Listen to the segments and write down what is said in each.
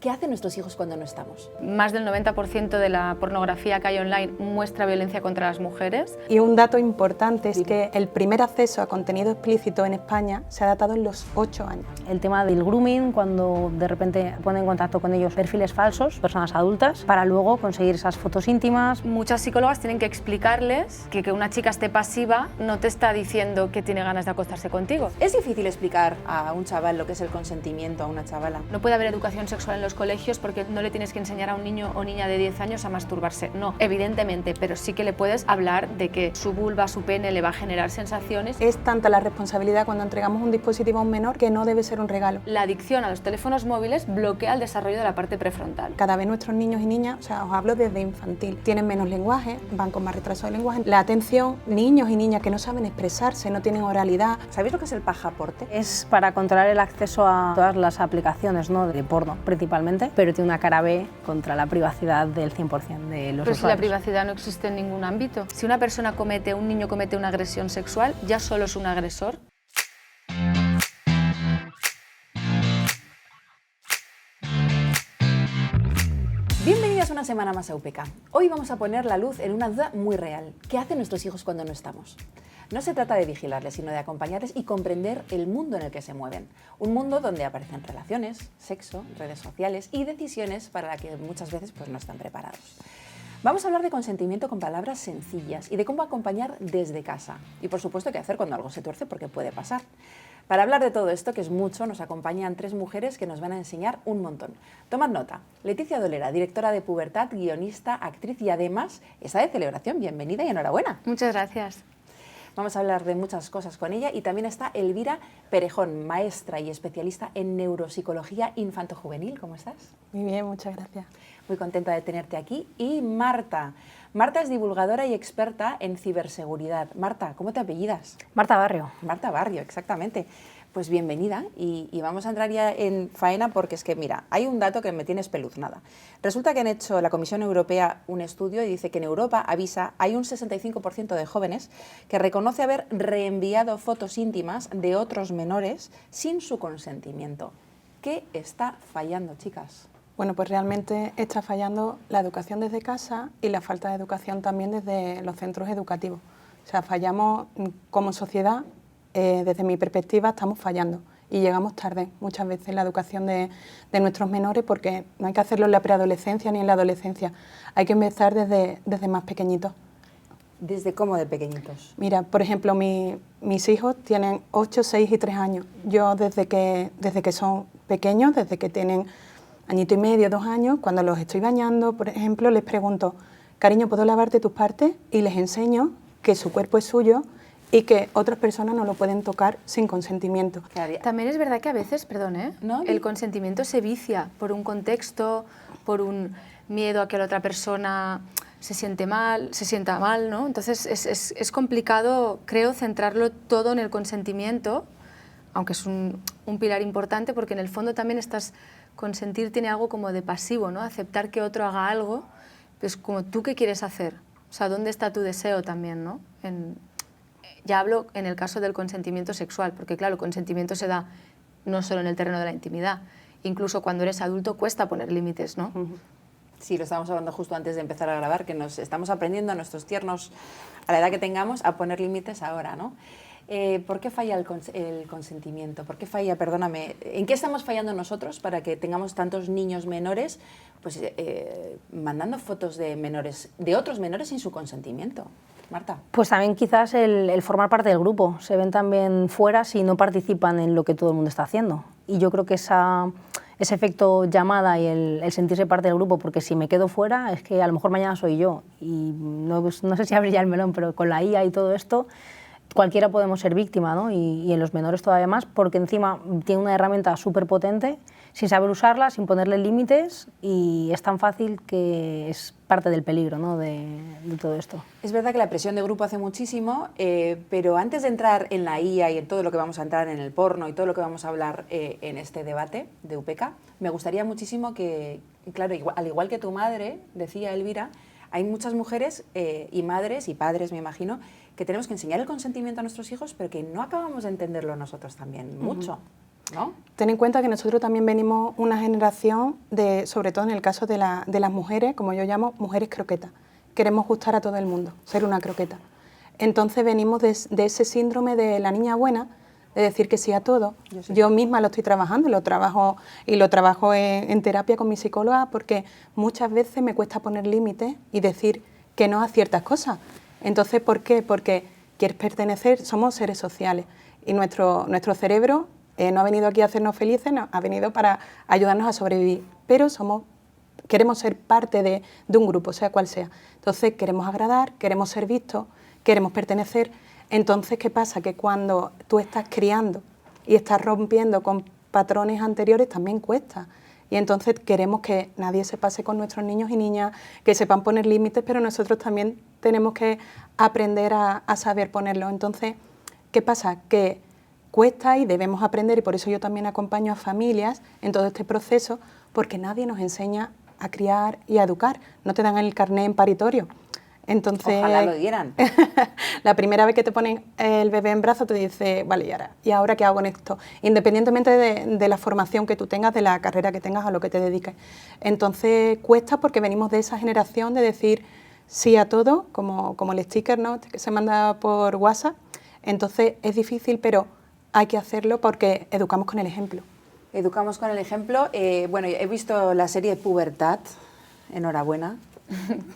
¿Qué hacen nuestros hijos cuando no estamos? Más del 90% de la pornografía que hay online muestra violencia contra las mujeres. Y un dato importante es que el primer acceso a contenido explícito en España se ha datado en los 8 años. El tema del grooming, cuando de repente ponen en contacto con ellos perfiles falsos, personas adultas, para luego conseguir esas fotos íntimas. Muchas psicólogas tienen que explicarles que una chica esté pasiva no te está diciendo que tiene ganas de acostarse contigo. ¿Es difícil explicar a un chaval lo que es el consentimiento, a una chavala? No puede haber educación sexual en los colegios porque no le tienes que enseñar a un niño o niña de 10 años a masturbarse. No, evidentemente, pero sí que le puedes hablar de que su vulva, su pene le va a generar sensaciones. Es tanta la responsabilidad cuando entregamos un dispositivo a un menor que no debe ser un regalo. La adicción a los teléfonos móviles bloquea el desarrollo de la parte prefrontal. Cada vez nuestros niños y niñas, os hablo desde infantil, tienen menos lenguaje, van con más retraso de lenguaje. La atención, niños y niñas que no saben expresarse, no tienen oralidad. ¿Sabéis lo que es el pajaporte? Es para controlar el acceso a todas las aplicaciones, ¿no?, de porno principalmente, pero tiene una cara B contra la privacidad del 100% de los Pero usuarios. si la privacidad no existe en ningún ámbito. Si una persona un niño comete una agresión sexual, ya solo es un agresor. Bienvenidas una semana más a UPK. Hoy vamos a poner la luz en una duda muy real. ¿Qué hacen nuestros hijos cuando no estamos? No se trata de vigilarles, sino de acompañarles y comprender el mundo en el que se mueven. Un mundo donde aparecen relaciones, sexo, redes sociales y decisiones para las que muchas veces no están preparados. Vamos a hablar de consentimiento con palabras sencillas y de cómo acompañar desde casa. Y por supuesto qué hacer cuando algo se tuerce, porque puede pasar. Para hablar de todo esto, que es mucho, nos acompañan tres mujeres que nos van a enseñar un montón. Tomad nota. Leticia Dolera, directora de Pubertad, guionista, actriz y además está de celebración. Bienvenida y enhorabuena. Muchas gracias. Vamos a hablar de muchas cosas con ella y también está Elvira Perejón, maestra y especialista en neuropsicología infanto-juvenil. ¿Cómo estás? Muy bien, muchas gracias. Muy contenta de tenerte aquí. Y Marta. Marta es divulgadora y experta en ciberseguridad. Marta, ¿cómo te apellidas? Marta Barrio. Marta Barrio, exactamente. Pues bienvenida y vamos a entrar ya en faena porque es que, mira, hay un dato que me tiene espeluznada. Resulta que han hecho la Comisión Europea un estudio y dice que en Europa, avisa, hay un 65% de jóvenes que reconoce haber reenviado fotos íntimas de otros menores sin su consentimiento. ¿Qué está fallando, chicas? Bueno, pues realmente está fallando la educación desde casa y la falta de educación también desde los centros educativos. O sea, fallamos como sociedad. Desde mi perspectiva estamos fallando y llegamos tarde muchas veces en la educación de nuestros menores porque no hay que hacerlo en la preadolescencia ni en la adolescencia, hay que empezar desde más pequeñitos. ¿Desde cómo de pequeñitos? Mira, por ejemplo, mis hijos tienen 8, 6 y 3 años. Yo desde que son pequeños, desde que tienen añito y medio, 2 años, cuando los estoy bañando, por ejemplo, les pregunto, cariño, ¿puedo lavarte tus partes? Y les enseño que su cuerpo es suyo y que otras personas no lo pueden tocar sin consentimiento. También es verdad que a veces, ¿No? El consentimiento se vicia por un contexto, por un miedo a que la otra persona se sienta mal, ¿no? Entonces es complicado, creo, centrarlo todo en el consentimiento, aunque es un pilar importante porque en el fondo también consentir tiene algo como de pasivo, ¿no? Aceptar que otro haga algo, pues como tú qué quieres hacer, o sea, ¿dónde está tu deseo también, ¿no? Ya hablo en el caso del consentimiento sexual, porque claro, el consentimiento se da no solo en el terreno de la intimidad, incluso cuando eres adulto cuesta poner límites, ¿no? Sí, lo estábamos hablando justo antes de empezar a grabar, que nos estamos aprendiendo a nuestros tiernos, a la edad que tengamos, a poner límites ahora, ¿no? ¿Por qué falla el consentimiento? ¿Por qué falla, perdóname, en qué estamos fallando nosotros para que tengamos tantos niños menores mandando fotos de otros menores sin su consentimiento? Marta. Pues también quizás el formar parte del grupo. Se ven también fuera si no participan en lo que todo el mundo está haciendo. Y yo creo que ese efecto llamada y el sentirse parte del grupo, porque si me quedo fuera es que a lo mejor mañana soy yo. Y no sé si abre ya el melón, pero con la IA y todo esto, cualquiera podemos ser víctima, ¿no? Y en los menores todavía más, porque encima tiene una herramienta súper potente, sin saber usarla, sin ponerle límites, y es tan fácil que es parte del peligro, ¿no?, de todo esto. Es verdad que la presión de grupo hace muchísimo, pero antes de entrar en la IA y en todo lo que vamos a entrar en el porno y todo lo que vamos a hablar en este debate de UPK, me gustaría muchísimo que, claro, al igual que tu madre, decía Elvira, hay muchas mujeres y madres y padres, me imagino, que tenemos que enseñar el consentimiento a nuestros hijos, pero que no acabamos de entenderlo nosotros también mucho. ¿no? Ten en cuenta que nosotros también venimos una generación de, sobre todo en el caso de las mujeres, como yo llamo, mujeres croquetas. Queremos gustar a todo el mundo, ser una croqueta. Entonces venimos de ese síndrome de la niña buena, de decir que sí a todo. Yo misma lo estoy trabajando, lo trabajo en terapia con mi psicóloga, porque muchas veces me cuesta poner límites y decir que no a ciertas cosas. Entonces, ¿por qué? Porque quieres pertenecer, somos seres sociales y nuestro cerebro no ha venido aquí a hacernos felices, no, ha venido para ayudarnos a sobrevivir, pero queremos ser parte de un grupo, sea cual sea. Entonces queremos agradar, queremos ser vistos, queremos pertenecer. Entonces, ¿qué pasa? Que cuando tú estás criando y estás rompiendo con patrones anteriores, también cuesta. Y entonces queremos que nadie se pase con nuestros niños y niñas, que sepan poner límites, pero nosotros también tenemos que aprender a saber ponerlos. Entonces, ¿qué pasa? Que cuesta y debemos aprender, y por eso yo también acompaño a familias en todo este proceso, porque nadie nos enseña a criar y a educar. No te dan el carné en paritorio. Entonces, ojalá lo dieran. La primera vez que te ponen el bebé en brazos te dice, vale, ¿y ahora qué hago con esto? Independientemente de la formación que tú tengas, de la carrera que tengas, a lo que te dediques. Entonces cuesta porque venimos de esa generación de decir sí a todo, como el sticker, ¿no?, que se manda por WhatsApp. Entonces es difícil, pero hay que hacerlo porque educamos con el ejemplo. Educamos con el ejemplo. Bueno, he visto la serie Pubertad, enhorabuena.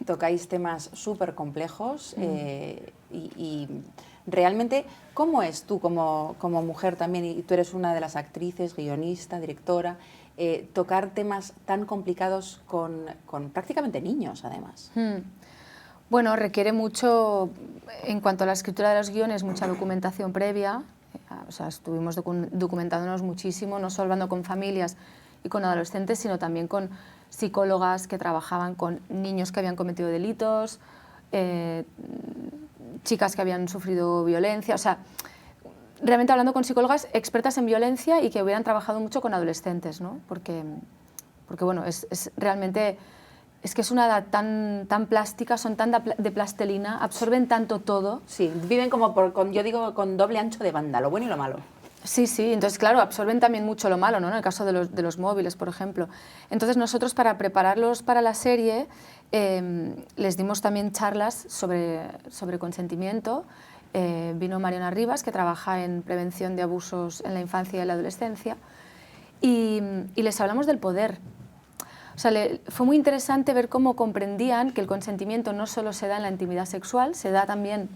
Tocáis temas súper complejos y realmente, ¿cómo es tú como mujer también, y tú eres una de las actrices, guionista, directora, tocar temas tan complicados con prácticamente niños, además? Bueno, requiere mucho, en cuanto a la escritura de los guiones, mucha documentación previa. O sea, estuvimos documentándonos muchísimo, no solo hablando con familias y con adolescentes, sino también con psicólogas que trabajaban con niños que habían cometido delitos, chicas que habían sufrido violencia, o sea, realmente hablando con psicólogas expertas en violencia y que hubieran trabajado mucho con adolescentes, ¿no? Porque bueno, realmente es que es una edad tan plástica, son tan de plastelina, absorben tanto todo. Sí, viven como yo digo, con doble ancho de banda, lo bueno y lo malo. Sí, entonces claro, absorben también mucho lo malo, ¿no? En el caso de los móviles, por ejemplo. Entonces nosotros, para prepararlos para la serie, les dimos también charlas sobre consentimiento. Vino Mariana Rivas, que trabaja en prevención de abusos en la infancia y la adolescencia, y les hablamos del poder. O sea, fue muy interesante ver cómo comprendían que el consentimiento no solo se da en la intimidad sexual, se da también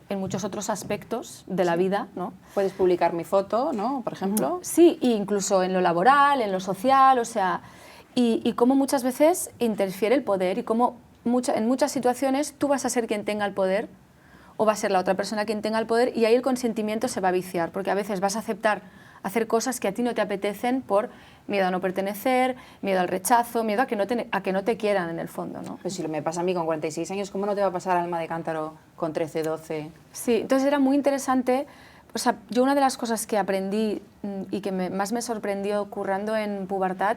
en muchos otros aspectos de la vida, ¿no? Puedes publicar mi foto, ¿no?, por ejemplo. Sí, e incluso en lo laboral, en lo social, o sea, y cómo muchas veces interfiere el poder y cómo en muchas situaciones tú vas a ser quien tenga el poder o va a ser la otra persona quien tenga el poder, y ahí el consentimiento se va a viciar, porque a veces vas a aceptar hacer cosas que a ti no te apetecen por miedo a no pertenecer, miedo al rechazo, miedo a que no te quieran en el fondo, ¿no? Pues si me pasa a mí con 46 años, ¿cómo no te va a pasar Alma de Cántaro con 13, 12? Sí, entonces era muy interesante. O sea, yo una de las cosas que aprendí y que más me sorprendió currando en Pubertad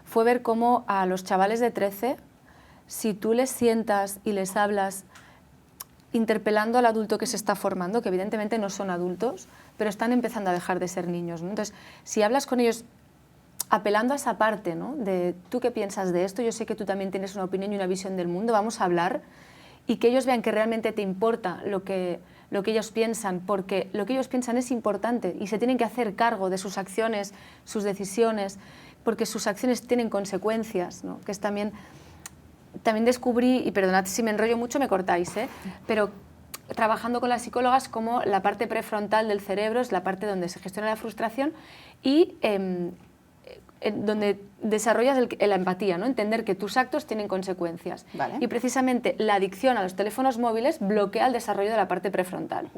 fue ver cómo a los chavales de 13, si tú les sientas y les hablas interpelando al adulto que se está formando, que evidentemente no son adultos, pero están empezando a dejar de ser niños, ¿no? Entonces, si hablas con ellos apelando a esa parte, ¿no?, de tú qué piensas de esto, yo sé que tú también tienes una opinión y una visión del mundo, vamos a hablar, y que ellos vean que realmente te importa lo que ellos piensan, porque lo que ellos piensan es importante y se tienen que hacer cargo de sus acciones, sus decisiones, porque sus acciones tienen consecuencias, ¿no? Que es también descubrí, y perdonad si me enrollo mucho, me cortáis, pero trabajando con las psicólogas, como la parte prefrontal del cerebro es la parte donde se gestiona la frustración y donde desarrollas la empatía, ¿no? Entender que tus actos tienen consecuencias. Vale. Y precisamente la adicción a los teléfonos móviles bloquea el desarrollo de la parte prefrontal.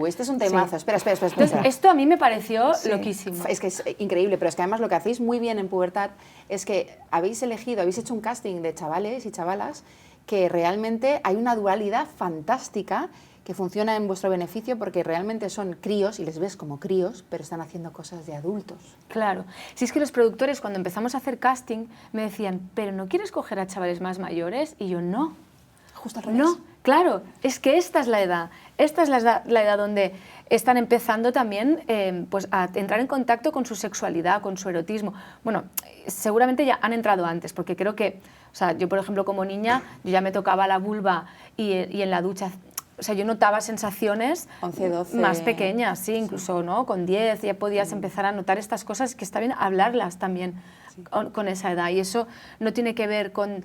Este es un temazo. Sí. Espera. Entonces, esto a mí me pareció loquísimo. Es que es increíble, pero es que además lo que hacéis muy bien en Pubertad es que habéis hecho un casting de chavales y chavalas que realmente hay una dualidad fantástica que funciona en vuestro beneficio, porque realmente son críos y les ves como críos, pero están haciendo cosas de adultos. Claro. Si es que los productores, cuando empezamos a hacer casting, me decían, ¿pero no quieres coger a chavales más mayores? Y yo, no. justo al revés. No, claro, es que esta es la edad. Esta es la edad donde están empezando también pues a entrar en contacto con su sexualidad, con su erotismo. Bueno, seguramente ya han entrado antes, porque creo que, o sea, yo por ejemplo como niña, yo ya me tocaba la vulva y en la ducha, o sea, yo notaba sensaciones 11, 12. más pequeñas, sí, incluso ¿no? Con 10 ya podías empezar a notar estas cosas, que está bien hablarlas también con esa edad. Y eso no tiene que ver con,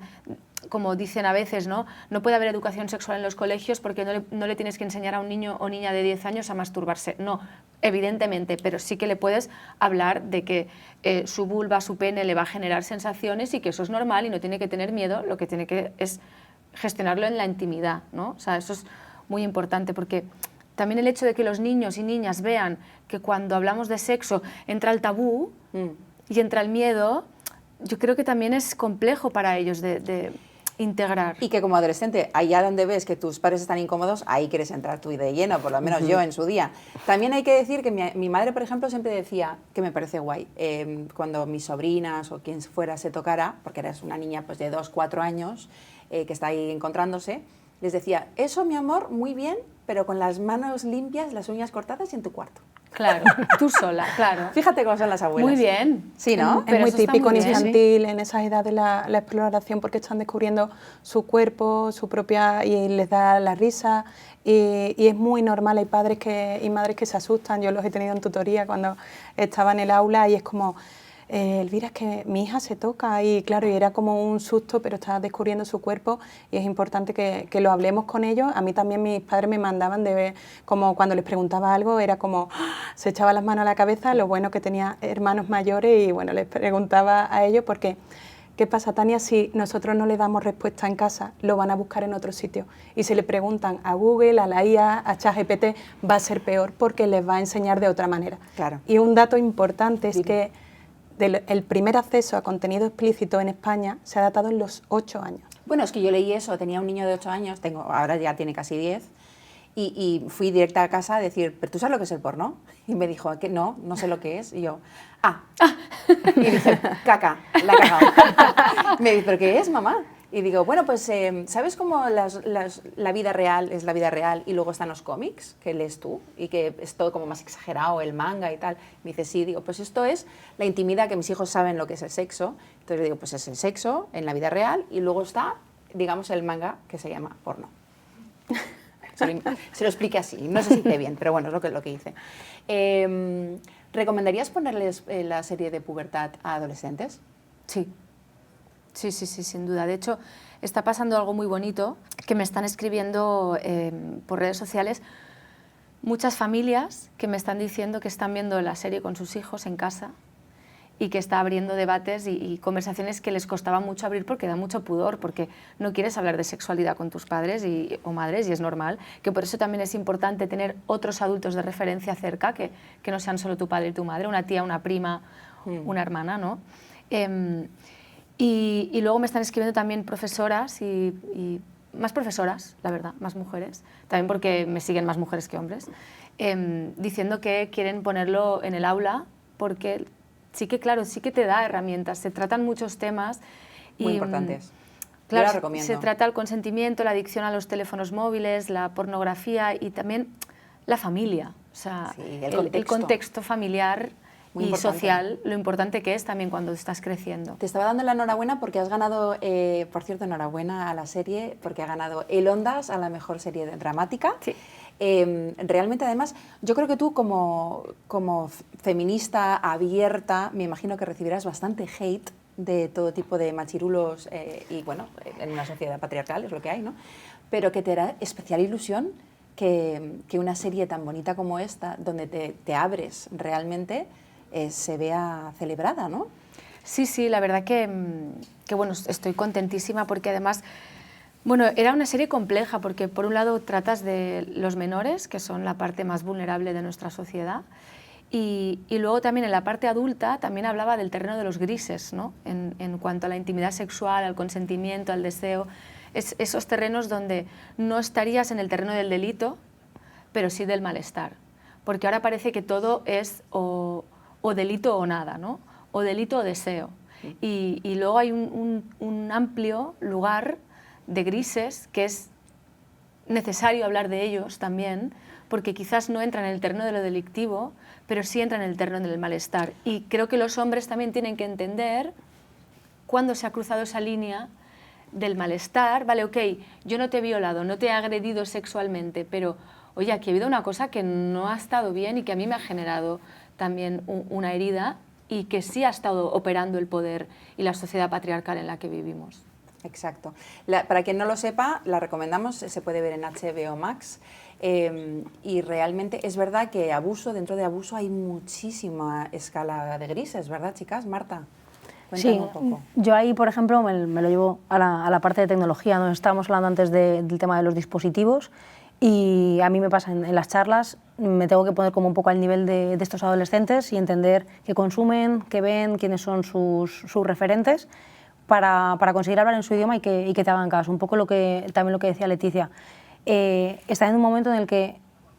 como dicen a veces, no puede haber educación sexual en los colegios porque no le tienes que enseñar a un niño o niña de 10 años a masturbarse. No, evidentemente, pero sí que le puedes hablar de que su vulva, su pene le va a generar sensaciones y que eso es normal y no tiene que tener miedo, lo que tiene que es gestionarlo en la intimidad, ¿no? O sea, eso es muy importante, porque también el hecho de que los niños y niñas vean que cuando hablamos de sexo entra el tabú y entra el miedo, yo creo que también es complejo para ellos de integrar. Y que como adolescente, allá donde ves que tus padres están incómodos, ahí quieres entrar tú y de lleno, por lo menos yo en su día. También hay que decir que mi madre, por ejemplo, siempre decía, que me parece guay, cuando mis sobrinas o quien fuera se tocara, porque eres una niña pues, de 2, 4 años, que está ahí encontrándose, les decía, eso mi amor, muy bien, pero con las manos limpias, las uñas cortadas y en tu cuarto. Claro, tú sola, claro. Fíjate cómo son las abuelas. Muy bien. Sí, ¿no? Es Pero muy eso está típico muy en bien, infantil, en esas edades, la exploración, porque están descubriendo su cuerpo, su propia, y les da la risa, y es muy normal. Hay padres y madres que se asustan. Yo los he tenido en tutoría cuando estaba en el aula y es como, Elvira, es que mi hija se toca, y claro, y era como un susto, pero está descubriendo su cuerpo y es importante que lo hablemos con ellos. A mí también mis padres me mandaban de ver, como cuando les preguntaba algo, era como, se echaba las manos a la cabeza. Lo bueno que tenía hermanos mayores y bueno, les preguntaba a ellos porque, ¿qué pasa, Tania? Si nosotros no le damos respuesta en casa, lo van a buscar en otro sitio. Y si le preguntan a Google, a la IA, a ChatGPT, va a ser peor porque les va a enseñar de otra manera. Claro. Y un dato importante es que el primer acceso a contenido explícito en España se ha datado en los 8 años. Bueno, es que yo leí eso, tenía un niño de 8 años, ahora ya tiene casi 10, y fui directa a casa a decir, ¿pero tú sabes lo que es el porno? Y me dijo, ¿qué? No sé lo que es. Y yo, Y dije, caca, la he cagado. Me dice, ¿pero qué es, mamá? Y digo, bueno, pues, ¿sabes cómo la vida real es la vida real y luego están los cómics que lees tú y que es todo como más exagerado, el manga y tal? Me dice, sí, digo, pues esto es la intimidad, que mis hijos saben lo que es el sexo. Entonces le digo, pues es el sexo en la vida real y luego está, digamos, el manga que se llama porno. Se lo expliqué así, no sé si hice bien, pero bueno, es lo que hice. ¿Recomendarías ponerles la serie de pubertad a adolescentes? Sí. Sí, sin duda. De hecho, está pasando algo muy bonito, que me están escribiendo por redes sociales muchas familias que me están diciendo que están viendo la serie con sus hijos en casa y que está abriendo debates y conversaciones que les costaba mucho abrir porque da mucho pudor, porque no quieres hablar de sexualidad con tus padres o madres, y es normal, que por eso también es importante tener otros adultos de referencia cerca, que no sean solo tu padre y tu madre, una tía, una prima, una hermana, ¿no? Y luego me están escribiendo también profesoras y más profesoras, la verdad, más mujeres, también porque me siguen más mujeres que hombres, diciendo que quieren ponerlo en el aula porque sí que, claro, sí que te da herramientas, se tratan muchos temas. Muy importantes. Claro, yo la recomiendo. Se trata el consentimiento, la adicción a los teléfonos móviles, la pornografía y también la familia, o sea, sí, el contexto familiar muy y importante. social, lo importante que es también cuando estás creciendo. Te estaba dando la enhorabuena porque has ganado, por cierto, enhorabuena a la serie, porque ha ganado el Ondas a la mejor serie dramática. Sí. Realmente, además, yo creo que tú como feminista abierta, me imagino que recibirás bastante hate de todo tipo de machirulos y, bueno, en una sociedad patriarcal es lo que hay, ¿no? Pero que te hará especial ilusión que una serie tan bonita como esta, donde te abres realmente, se vea celebrada, ¿no? Sí, la verdad que bueno, estoy contentísima porque además, bueno, era una serie compleja porque por un lado tratas de los menores, que son la parte más vulnerable de nuestra sociedad, y luego también en la parte adulta también hablaba del terreno de los grises, ¿no? En cuanto a la intimidad sexual, al consentimiento, al deseo, esos terrenos donde no estarías en el terreno del delito, pero sí del malestar, porque ahora parece que todo es o delito o nada, ¿no? O delito o deseo. Y luego hay un amplio lugar de grises que es necesario hablar de ellos también, porque quizás no entran en el terreno de lo delictivo, pero sí entran en el terreno del malestar. Y creo que los hombres también tienen que entender cuándo se ha cruzado esa línea del malestar. Vale, ok, yo no te he violado, no te he agredido sexualmente, pero oye, aquí ha habido una cosa que no ha estado bien y que a mí me ha generado también una herida y que sí ha estado operando el poder y la sociedad patriarcal en la que vivimos. Exacto. Para quien no lo sepa, la recomendamos, se puede ver en HBO Max. Y realmente es verdad que dentro de abuso hay muchísima escala de grises, ¿verdad, chicas? Marta, cuéntame un poco. Yo ahí, por ejemplo, me lo llevo a la parte de tecnología. Nos estábamos hablando antes del tema de los dispositivos y a mí me pasa en las charlas, me tengo que poner como un poco al nivel de estos adolescentes y entender qué consumen, qué ven, quiénes son sus referentes para conseguir hablar en su idioma y que te hagan caso. Un poco también lo que decía Leticia. Están en un momento en el que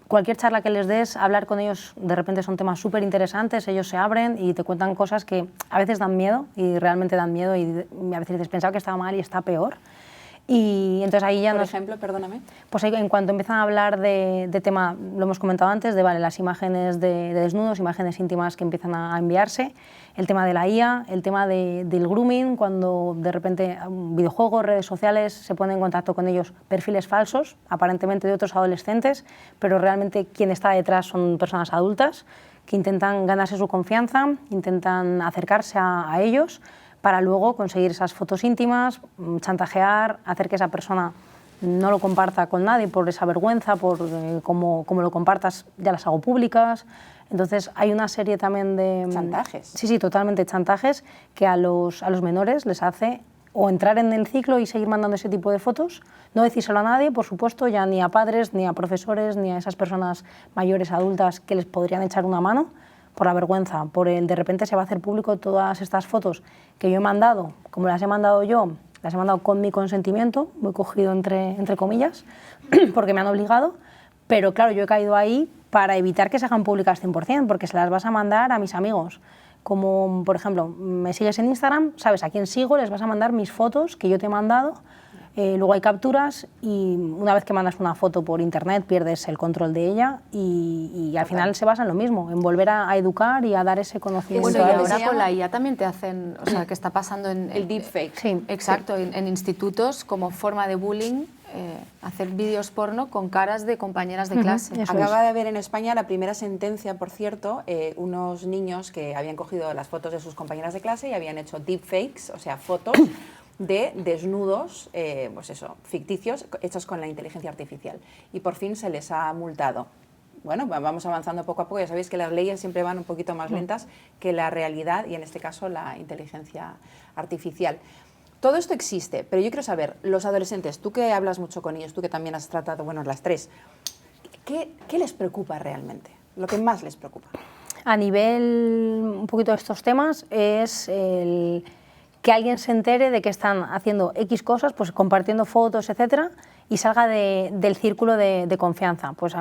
cualquier charla que les des, hablar con ellos de repente son temas súper interesantes, ellos se abren y te cuentan cosas que a veces dan miedo y realmente dan miedo y a veces dices, pensaba que estaba mal y está peor. Y entonces ahí ya Por ejemplo, perdóname. Pues ahí, en cuanto empiezan a hablar de tema, lo hemos comentado antes, de las imágenes de desnudos, imágenes íntimas que empiezan a enviarse, el tema de la IA, el tema del grooming, cuando de repente videojuegos, redes sociales, se ponen en contacto con ellos perfiles falsos, aparentemente de otros adolescentes, pero realmente quien está detrás son personas adultas que intentan ganarse su confianza, intentan acercarse a ellos para luego conseguir esas fotos íntimas, chantajear, hacer que esa persona no lo comparta con nadie por esa vergüenza, por como lo compartas ya las hago públicas. Entonces hay una serie también de... ¿Chantajes? Sí, totalmente chantajes que a los menores les hace o entrar en el ciclo y seguir mandando ese tipo de fotos, no decírselo a nadie, por supuesto, ya ni a padres, ni a profesores, ni a esas personas mayores, adultas que les podrían echar una mano, por la vergüenza, por el de repente se va a hacer público todas estas fotos que yo he mandado, como las he mandado yo, las he mandado con mi consentimiento, muy cogido entre comillas, porque me han obligado, pero claro, yo he caído ahí para evitar que se hagan públicas 100%, porque se las vas a mandar a mis amigos. Como, por ejemplo, me sigues en Instagram, sabes a quién sigo, les vas a mandar mis fotos que yo te he mandado. Luego hay capturas y una vez que mandas una foto por internet pierdes el control de ella y al final se basa en lo mismo, en volver a educar y a dar ese conocimiento. Bueno, y a ellos. ahora con la IA también te hacen, o sea, que está pasando en... El deepfake. Sí, exacto, en institutos como forma de bullying, hacer vídeos porno con caras de compañeras de clase. Eso Acaba de haber en España la primera sentencia, por cierto, unos niños que habían cogido las fotos de sus compañeras de clase y habían hecho deepfakes, o sea, fotos de desnudos, pues eso, ficticios, hechos con la inteligencia artificial. Y por fin se les ha multado. Bueno, vamos avanzando poco a poco. Ya sabéis que las leyes siempre van un poquito más lentas que la realidad y en este caso la inteligencia artificial. Todo esto existe, pero yo quiero saber, los adolescentes, tú que hablas mucho con ellos, tú que también has tratado, bueno, las tres, ¿qué les preocupa realmente? Lo que más les preocupa. A nivel un poquito de estos temas es el que alguien se entere de que están haciendo X cosas, pues compartiendo fotos, etcétera, y salga del círculo de confianza. Pues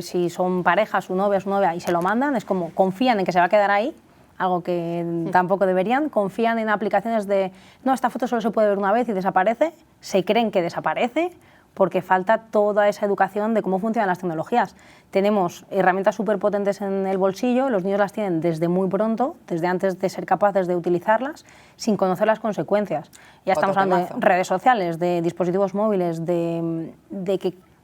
si son pareja, su novia, y se lo mandan, es como confían en que se va a quedar ahí, algo que tampoco deberían, confían en aplicaciones de, no, esta foto solo se puede ver una vez y desaparece, se creen que desaparece, porque falta toda esa educación de cómo funcionan las tecnologías. Tenemos herramientas súper potentes en el bolsillo, los niños las tienen desde muy pronto, desde antes de ser capaces de utilizarlas, sin conocer las consecuencias. Ya estamos hablando de redes sociales, de dispositivos móviles, de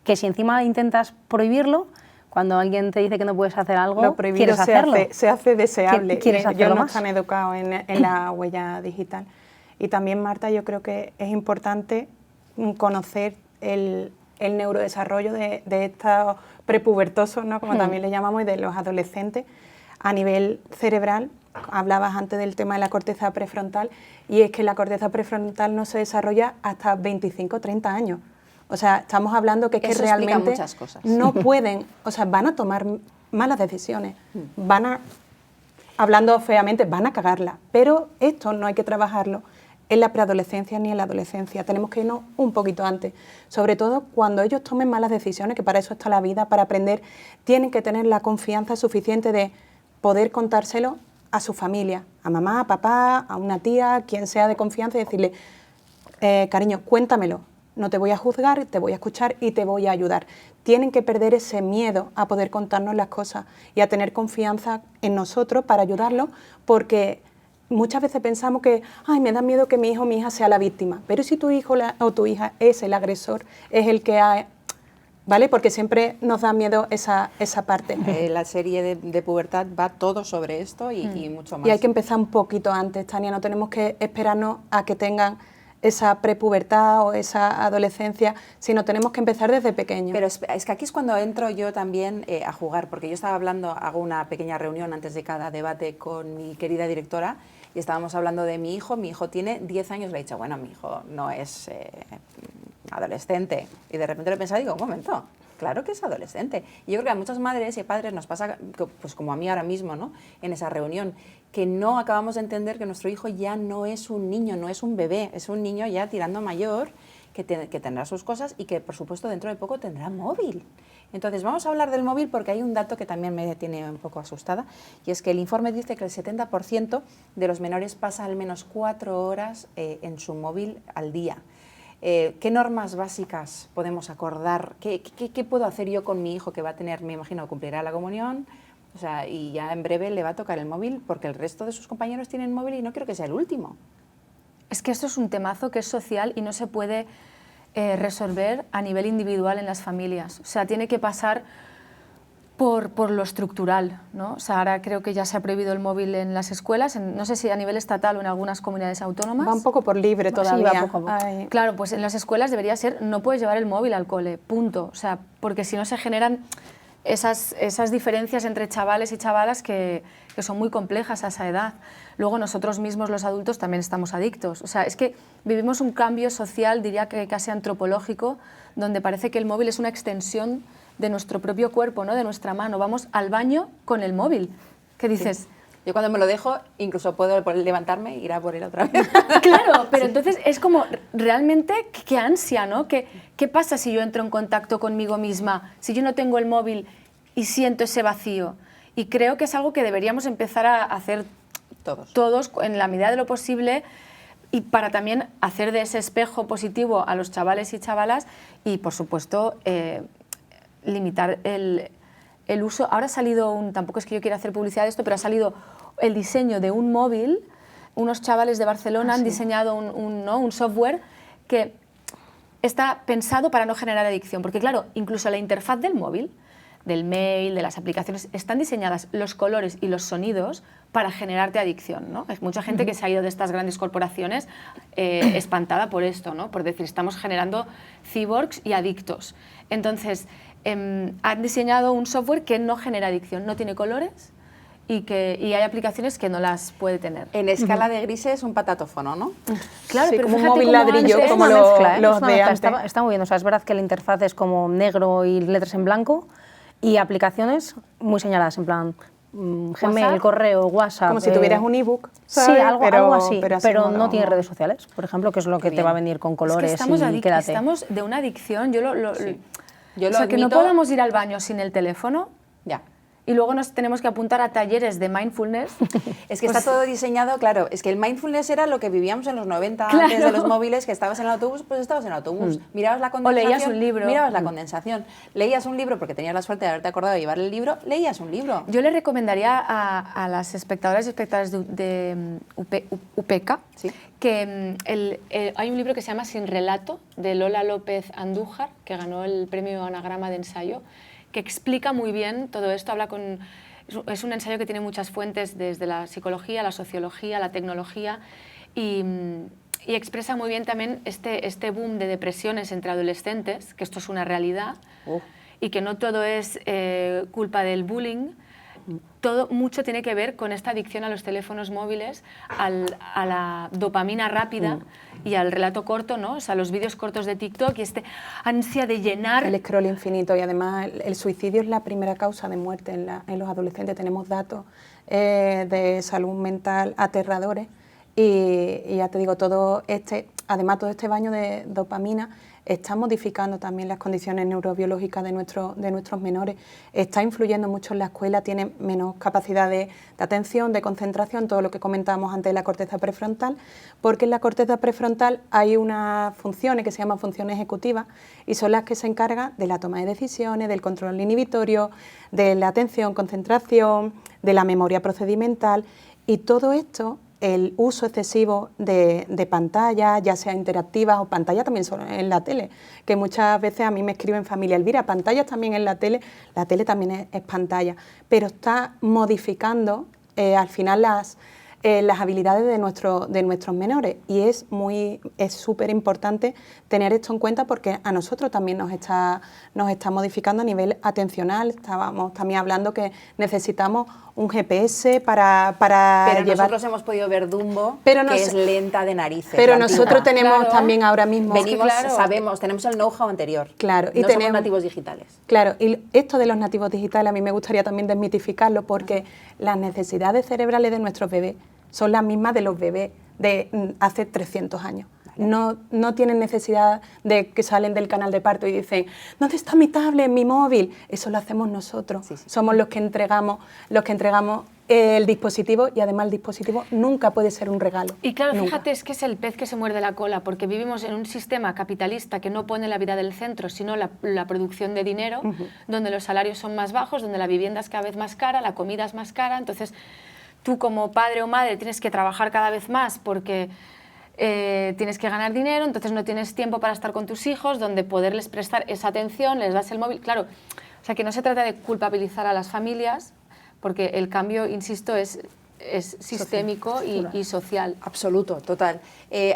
que si encima intentas prohibirlo, cuando alguien te dice que no puedes hacer algo, lo prohibido quieres hacerlo. se hace deseable. ¿Quieres hacerlo ellos no más? están educados en la huella digital. Y también, Marta, yo creo que es importante conocer el neurodesarrollo de estos prepubertosos, ¿no? Como también le llamamos, y de los adolescentes a nivel cerebral. Hablabas antes del tema de la corteza prefrontal, y es que la corteza prefrontal no se desarrolla hasta 25 o 30 años. O sea, estamos hablando que es que realmente muchas cosas. no pueden, o sea, van a tomar malas decisiones, hablando feamente, van a cagarla, pero esto no hay que trabajarlo en la preadolescencia ni en la adolescencia, tenemos que irnos un poquito antes, sobre todo cuando ellos tomen malas decisiones, que para eso está la vida, para aprender, tienen que tener la confianza suficiente de poder contárselo a su familia, a mamá, a papá, a una tía, quien sea de confianza, y decirle, cariño, cuéntamelo, no te voy a juzgar, te voy a escuchar y te voy a ayudar. Tienen que perder ese miedo a poder contarnos las cosas y a tener confianza en nosotros para ayudarlos, porque muchas veces pensamos que, ay, me da miedo que mi hijo o mi hija sea la víctima, pero si tu hijo o tu hija es el agresor, es el que ha... ¿Vale? Porque siempre nos da miedo esa parte. La serie de Pubertad va todo sobre esto y mucho más. Y hay que empezar un poquito antes, Tania, no tenemos que esperarnos a que tengan esa prepubertad o esa adolescencia, sino tenemos que empezar desde pequeños. Pero es que aquí es cuando entro yo también a jugar, porque yo estaba hablando, hago una pequeña reunión antes de cada debate con mi querida directora y estábamos hablando de mi hijo tiene 10 años, le he dicho, bueno, mi hijo no es adolescente, y de repente lo he pensado y digo, un momento, claro que es adolescente. Y yo creo que a muchas madres y padres nos pasa, pues como a mí ahora mismo, ¿no?, en esa reunión, que no acabamos de entender que nuestro hijo ya no es un niño, no es un bebé, es un niño ya tirando mayor, que tendrá sus cosas y que, por supuesto, dentro de poco tendrá móvil. Entonces, vamos a hablar del móvil porque hay un dato que también me tiene un poco asustada, y es que el informe dice que el 70% de los menores pasa al menos 4 horas en su móvil al día. ¿Qué normas básicas podemos acordar? ¿Qué puedo hacer yo con mi hijo que va a tener, me imagino, cumplirá la comunión? O sea, y ya en breve le va a tocar el móvil porque el resto de sus compañeros tienen móvil y no quiero que sea el último. Es que esto es un temazo que es social y no se puede resolver a nivel individual en las familias. O sea, tiene que pasar por lo estructural, ¿no? O sea, ahora creo que ya se ha prohibido el móvil en las escuelas, no sé si a nivel estatal o en algunas comunidades autónomas. Va un poco por libre todavía. Sí, va poco a poco. Claro, pues en las escuelas debería ser, no puedes llevar el móvil al cole, punto. O sea, porque si no se generan esas diferencias entre chavales y chavalas que son muy complejas a esa edad. Luego nosotros mismos, los adultos, también estamos adictos. O sea, es que vivimos un cambio social, diría que casi antropológico, donde parece que el móvil es una extensión de nuestro propio cuerpo, ¿no?, de nuestra mano. Vamos al baño con el móvil. ¿Qué dices? Sí. Yo cuando me lo dejo, incluso puedo levantarme e ir a por él otra vez. Claro, pero entonces es como, realmente, qué ansia, ¿no? ¿Qué pasa si yo entro en contacto conmigo misma, si yo no tengo el móvil y siento ese vacío? Y creo que es algo que deberíamos empezar a hacer todos en la medida de lo posible, y para también hacer de ese espejo positivo a los chavales y chavalas y, por supuesto, limitar el uso. Ahora ha salido tampoco es que yo quiera hacer publicidad de esto, pero ha salido el diseño de un móvil. Unos chavales de Barcelona han diseñado un software que está pensado para no generar adicción, porque claro, incluso la interfaz del móvil, del mail, de las aplicaciones, están diseñadas los colores y los sonidos para generarte adicción, ¿no? Hay mucha gente que se ha ido de estas grandes corporaciones espantada por esto, ¿no?, por decir, estamos generando cyborgs y adictos. Entonces, han diseñado un software que no genera adicción, no tiene colores y hay aplicaciones que no las puede tener. En escala de grises, un patatófono, ¿no? Claro, sí, pero como un fíjate móvil cómo ladrillo, antes- como Es una mezcla, los es una de mezcla, antes. está muy bien. O sea, es verdad que la interfaz es como negro y letras en blanco, y aplicaciones muy señaladas, en plan Gmail, WhatsApp. correo, WhatsApp. Como si tuvieras un ebook, Sí, ¿sabes? algo así, así pero mola, no tiene mola. redes sociales, por ejemplo, que es lo que te bien. va a venir con Es colores que estamos, y quédate. estamos de una adicción. Yo o lo sea, que no admito. podamos ir al baño sin el teléfono Ya. y luego nos tenemos que apuntar a talleres de mindfulness. Es que Pues- está todo diseñado, claro, es que el mindfulness era lo que vivíamos en los 90, Claro. antes de los móviles, que estabas en el autobús, pues estabas en el autobús, mirabas la condensación. leías un libro. Mirabas la condensación, leías un libro porque tenías la suerte de haberte acordado de llevar el libro, leías un libro. Yo le recomendaría a las espectadoras y espectadores de UPECA Sí. que hay un libro que se llama Sin relato, de Lola López Andújar, que ganó el premio Anagrama de ensayo, que explica muy bien todo esto. Es un ensayo que tiene muchas fuentes, desde la psicología, la sociología, la tecnología, y expresa muy bien también este boom de depresiones entre adolescentes, que esto es una realidad, y que no todo es culpa del bullying. Mucho tiene que ver con esta adicción a los teléfonos móviles, a la dopamina rápida y al relato corto, ¿no? O sea, los vídeos cortos de TikTok y ansia de llenar. El scroll infinito, y además el suicidio es la primera causa de muerte en los adolescentes. Tenemos datos de salud mental aterradores y ya te digo, todo además todo este baño de dopamina está modificando también las condiciones neurobiológicas de nuestros menores, está influyendo mucho en la escuela, tienen menos capacidad de atención, de concentración, todo lo que comentábamos antes de la corteza prefrontal, porque en la corteza prefrontal hay unas funciones que se llaman funciones ejecutivas y son las que se encargan de la toma de decisiones, del control inhibitorio, de la atención, concentración, de la memoria procedimental, y todo esto, el uso excesivo de pantallas, ya sea interactivas o pantallas también son en la tele, que muchas veces a mí me escriben familia, Elvira, pantallas también en la tele también es pantalla, pero está modificando al final las habilidades de nuestros menores, y es súper importante tener esto en cuenta porque a nosotros también nos está modificando a nivel atencional. Estábamos también hablando que necesitamos un GPS para pero llevar... nosotros hemos podido ver Dumbo, Pero que es lenta de narices. Pero la nosotros antigua. tenemos también ahora mismo... Venimos, claro. sabemos, tenemos el know-how anterior. Claro, y no tenemos somos nativos digitales. Claro, y esto de los nativos digitales a mí me gustaría también desmitificarlo, porque las necesidades cerebrales de nuestros bebés son las mismas de los bebés de hace 300 años. No tienen necesidad de que salen del canal de parto y dicen, ¿dónde está mi tablet, mi móvil? Eso lo hacemos nosotros. Sí, sí. Somos los que entregamos el dispositivo, y además el dispositivo nunca puede ser un regalo. Y claro, nunca. fíjate, es que es el pez que se muerde la cola, porque vivimos en un sistema capitalista que no pone la vida del centro, sino la producción de dinero, donde los salarios son más bajos, donde la vivienda es cada vez más cara, la comida es más cara. Entonces, tú como padre o madre tienes que trabajar cada vez más porque tienes que ganar dinero, entonces no tienes tiempo para estar con tus hijos, donde poderles prestar esa atención, les das el móvil. Claro, o sea, que no se trata de culpabilizar a las familias, porque el cambio, insisto, es sistémico y social. Absoluto, total.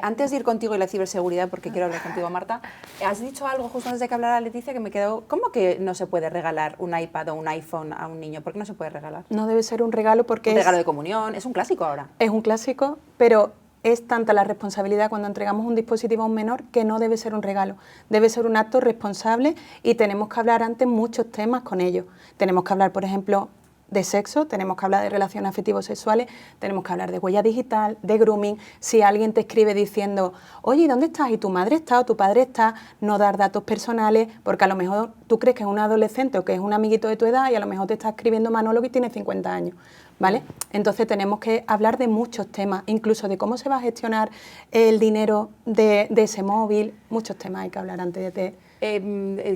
Antes de ir contigo y la ciberseguridad, porque quiero hablar contigo, Marta, has dicho algo justo antes de que hablara Leticia que me quedó... ¿Cómo que no se puede regalar un iPad o un iPhone a un niño? ¿Por qué no se puede regalar? No debe ser un regalo porque Un regalo de comunión, es un clásico ahora. Es un clásico, pero es tanta la responsabilidad cuando entregamos un dispositivo a un menor que no debe ser un regalo. Debe ser un acto responsable, y tenemos que hablar antes muchos temas con ellos. Tenemos que hablar, por ejemplo, de sexo, tenemos que hablar de relaciones afectivos sexuales, tenemos que hablar de huella digital, de grooming. Si alguien te escribe diciendo, oye, ¿dónde estás? ¿Y tu madre está o tu padre está? No dar datos personales, porque a lo mejor tú crees que es un adolescente o que es un amiguito de tu edad, y a lo mejor te está escribiendo Manolo que tiene 50 años, ¿vale? Entonces tenemos que hablar de muchos temas, incluso de cómo se va a gestionar el dinero de ese móvil. Muchos temas hay que hablar antes de...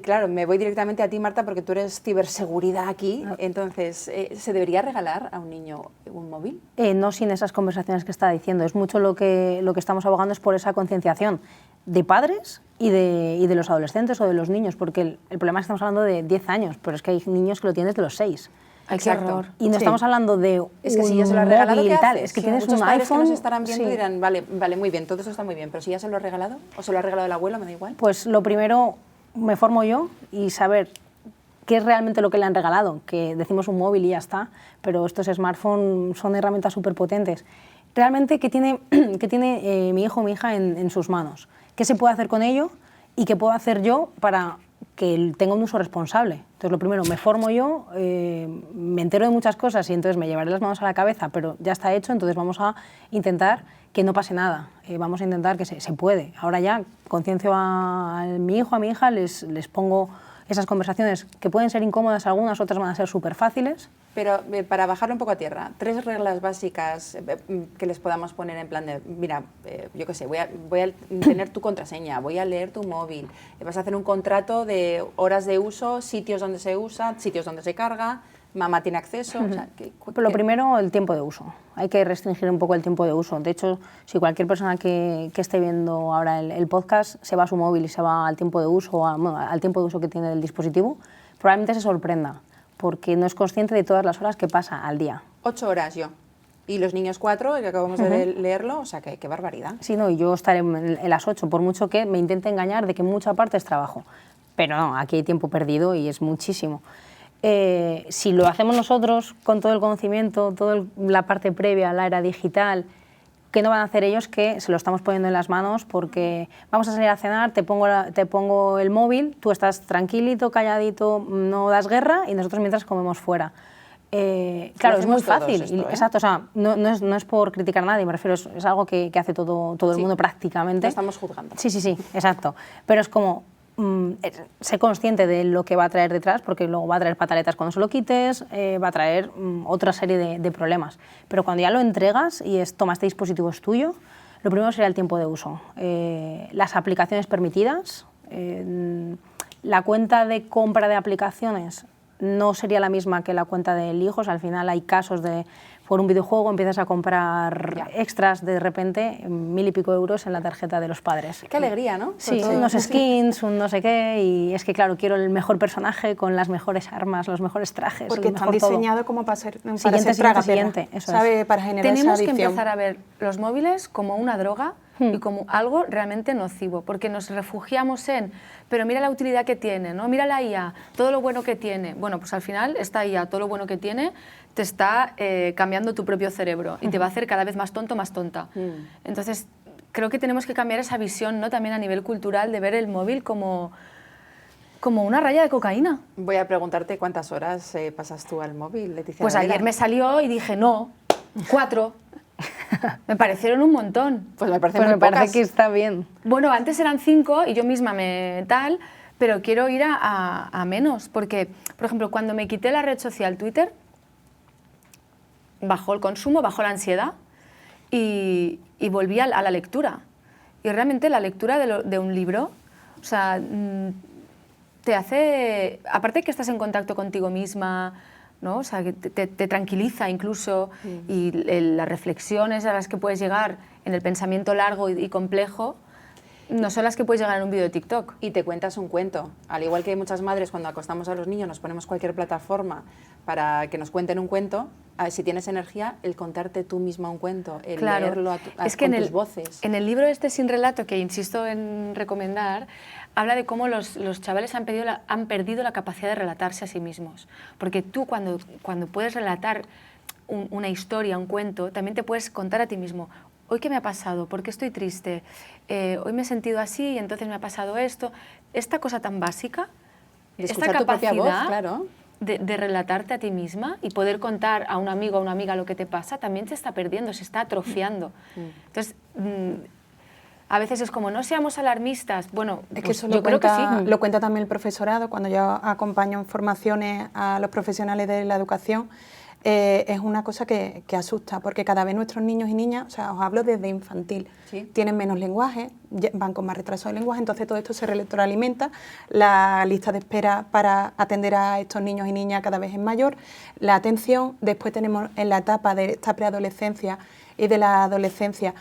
Claro, me voy directamente a ti, Marta, porque tú eres ciberseguridad aquí. Entonces, ¿se debería regalar a un niño un móvil? No sin esas conversaciones que está diciendo. Es mucho lo que estamos abogando, es por esa concienciación de padres y de los adolescentes o de los niños, porque el problema es que estamos hablando de 10 años, pero es que hay niños que lo tienen desde los 6. Ay, qué horror. Y no estamos hablando de es que si ya se lo has un regalado, móvil ¿qué y tal. haces? Es que Sí, tienes muchos un padres iPhone. que nos estarán viendo sí. y dirán, vale, muy bien, todo eso está muy bien, pero si ya se lo has regalado o se lo ha regalado el abuelo, me da igual. Pues lo primero, me formo yo y saber qué es realmente lo que le han regalado, que decimos un móvil y ya está, pero estos smartphones son herramientas súper potentes. Realmente, ¿qué tiene mi hijo o mi hija en sus manos? ¿Qué se puede hacer con ello y qué puedo hacer yo para que él tenga un uso responsable? Entonces, lo primero, me formo yo, me entero de muchas cosas y entonces me llevaré las manos a la cabeza, pero ya está hecho, entonces vamos a intentar que no pase nada, vamos a intentar que se puede. Ahora ya conciencio a mi hijo, a mi hija, les pongo esas conversaciones que pueden ser incómodas algunas, otras van a ser súper fáciles. Pero para bajarlo un poco a tierra, 3 reglas básicas que les podamos poner en plan de, mira, yo qué sé, voy a tener tu contraseña, voy a leer tu móvil, vas a hacer un contrato de horas de uso, sitios donde se usa, sitios donde se carga, mamá tiene acceso. O sea, Lo primero, el tiempo de uso. Hay que restringir un poco el tiempo de uso. De hecho, si cualquier persona que esté viendo ahora el podcast se va a su móvil y se va al tiempo de uso, al tiempo de uso que tiene el dispositivo, probablemente se sorprenda, porque no es consciente de todas las horas que pasa al día. 8 horas yo. Y los niños 4, que acabamos de leerlo, o sea, qué barbaridad. Sí, no, y yo estaré en las 8, por mucho que me intente engañar de que mucha parte es trabajo. Pero no, aquí hay tiempo perdido y es muchísimo. Si lo hacemos nosotros con todo el conocimiento, toda la parte previa a la era digital, ¿qué no van a hacer ellos? Que se lo estamos poniendo en las manos porque vamos a salir a cenar, te pongo el móvil, tú estás tranquilito, calladito, no das guerra y nosotros mientras comemos fuera. claro, es muy hacemos todos fácil. esto, ¿eh? Exacto, o sea, no es por criticar a nadie, me refiero, es algo que hace todo el Sí, mundo prácticamente. no estamos juzgando. Sí, exacto. Pero es como, sé consciente de lo que va a traer detrás, porque luego va a traer pataletas cuando se lo quites, va a traer otra serie de problemas. Pero cuando ya lo entregas y es, toma, este dispositivo es tuyo, lo primero sería el tiempo de uso. Las aplicaciones permitidas, la cuenta de compra de aplicaciones no sería la misma que la cuenta del hijo. O sea, al final hay casos de, por un videojuego empiezas a comprar extras de repente, 1000 y pico euros en la tarjeta de los padres. Qué alegría, ¿no? Sí, unos skins, un no sé qué, y es que claro, quiero el mejor personaje con las mejores armas, los mejores trajes, porque el están mejor todo. diseñados como para ser Siguiente, eso ¿sabe? es. Para generar Tenemos esa que adicción. empezar a ver los móviles como una droga y como algo realmente nocivo, porque nos refugiamos en, pero mira la utilidad que tiene, ¿no? Mira la IA, todo lo bueno que tiene. Bueno, pues al final esta IA, todo lo bueno que tiene, te está cambiando tu propio cerebro y te va a hacer cada vez más tonto, más tonta. Entonces, creo que tenemos que cambiar esa visión, ¿no? También a nivel cultural, de ver el móvil como una raya de cocaína. Voy a preguntarte cuántas horas pasas tú al móvil, Leticia. Pues Varela. ayer me salió y dije, no, 4. Me parecieron un montón. Pues me parece Pues muy me parece pocas. que está bien. Bueno, antes eran 5 y yo misma me tal, pero quiero ir a menos, porque, por ejemplo, cuando me quité la red social Twitter, bajó el consumo, bajó la ansiedad y volví a la lectura. Y realmente la lectura de un libro, o sea, te hace, aparte de que estás en contacto contigo misma, ¿no? O sea, que te tranquiliza incluso, y las reflexiones a las que puedes llegar en el pensamiento largo y complejo no son las que puedes llegar en un vídeo de TikTok. Y te cuentas un cuento. Al igual que muchas madres cuando acostamos a los niños nos ponemos cualquier plataforma para que nos cuenten un cuento, si tienes energía, el contarte tú misma un cuento, el leerlo es que con en tus voces. En el libro este Sin relato, que insisto en recomendar, habla de cómo los chavales han perdido la capacidad de relatarse a sí mismos. Porque tú cuando puedes relatar una historia, un cuento, también te puedes contar a ti mismo. ¿Hoy qué me ha pasado? ¿Por qué estoy triste? Hoy me he sentido así y entonces me ha pasado esto. Esta cosa tan básica, De esta escuchar tu propia capacidad voz, claro. de relatarte a ti misma y poder contar a un amigo o a una amiga lo que te pasa, también se está perdiendo, se está atrofiando. Entonces, a veces es como, no seamos alarmistas. Bueno, Es que pues eso yo creo que sí. lo cuenta también el profesorado, cuando yo acompaño en formaciones a los profesionales de la educación. Es una cosa que asusta, porque cada vez nuestros niños y niñas, o sea, os hablo desde infantil, Sí. tienen menos lenguaje, van con más retraso de lenguaje, entonces todo esto se retroalimenta, la lista de espera para atender a estos niños y niñas cada vez es mayor, la atención, después tenemos en la etapa de esta preadolescencia y de la adolescencia,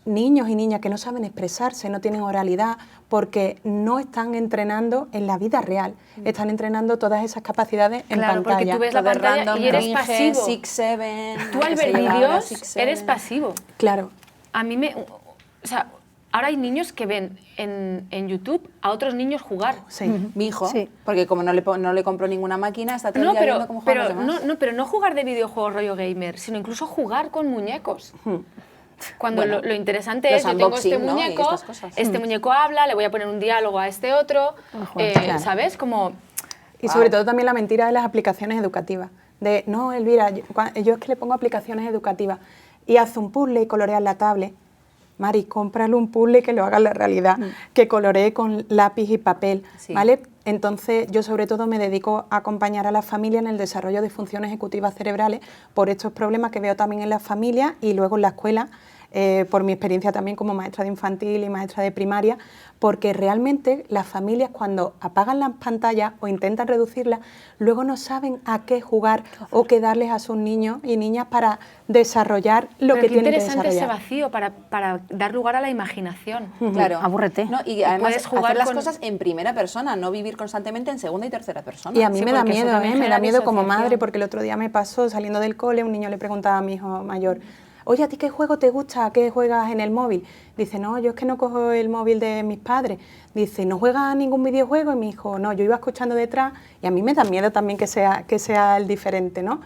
niños y niñas que no saben expresarse, no tienen oralidad, porque no están entrenando en la vida real, están entrenando todas esas capacidades en Claro, porque pantalla. tú ves la Lo de pantalla random, y eres cringe, pasivo. 6-7, Tú al que se ver llama ahora vídeos 6-7. eres pasivo. Claro, A mí o sea, ahora hay niños que ven en YouTube a otros niños jugar. sí. Mi hijo, Sí. porque como no le compro ninguna máquina, está todo el No, día viendo cómo juegan los demás. pero no jugar de videojuegos rollo gamer, sino incluso jugar con muñecos. Cuando Bueno, lo interesante los es, yo tengo este unboxing, ¿no? Y muñeco, estas cosas. este muñeco habla, le voy a poner un diálogo a este otro, claro. ¿sabes? Como, Y sobre todo también la mentira de las aplicaciones educativas. De, no, Elvira, yo es que le pongo aplicaciones educativas y hace un puzzle y colorea en la tablet. Mari, cómprale un puzzle que lo haga en la realidad, que coloree con lápiz y papel, Sí. ¿vale? Entonces, yo sobre todo me dedico a acompañar a la familia en el desarrollo de funciones ejecutivas cerebrales por estos problemas que veo también en las familias y luego en la escuela, por mi experiencia también como maestra de infantil y maestra de primaria, porque realmente las familias cuando apagan las pantallas o intentan reducirlas, luego no saben a qué jugar o qué darles a sus niños y niñas para desarrollar lo pero que qué tienen que interesante ese desarrollar. vacío para dar lugar a la imaginación. Claro. Abúrrete. No, y además puedes jugar hacer las con- cosas en primera persona, no vivir constantemente en segunda y tercera persona. Y a mí Sí, me da porque eso miedo, también me genera da miedo como disociación. madre, porque el otro día me pasó saliendo del cole, un niño le preguntaba a mi hijo mayor, oye, ¿a ti qué juego te gusta? ¿A qué juegas en el móvil? Dice, no, yo es que no cojo el móvil de mis padres. Dice, ¿no juegas a ningún videojuego? Y mi hijo, no, yo iba escuchando detrás y a mí me da miedo también que sea el diferente, ¿no?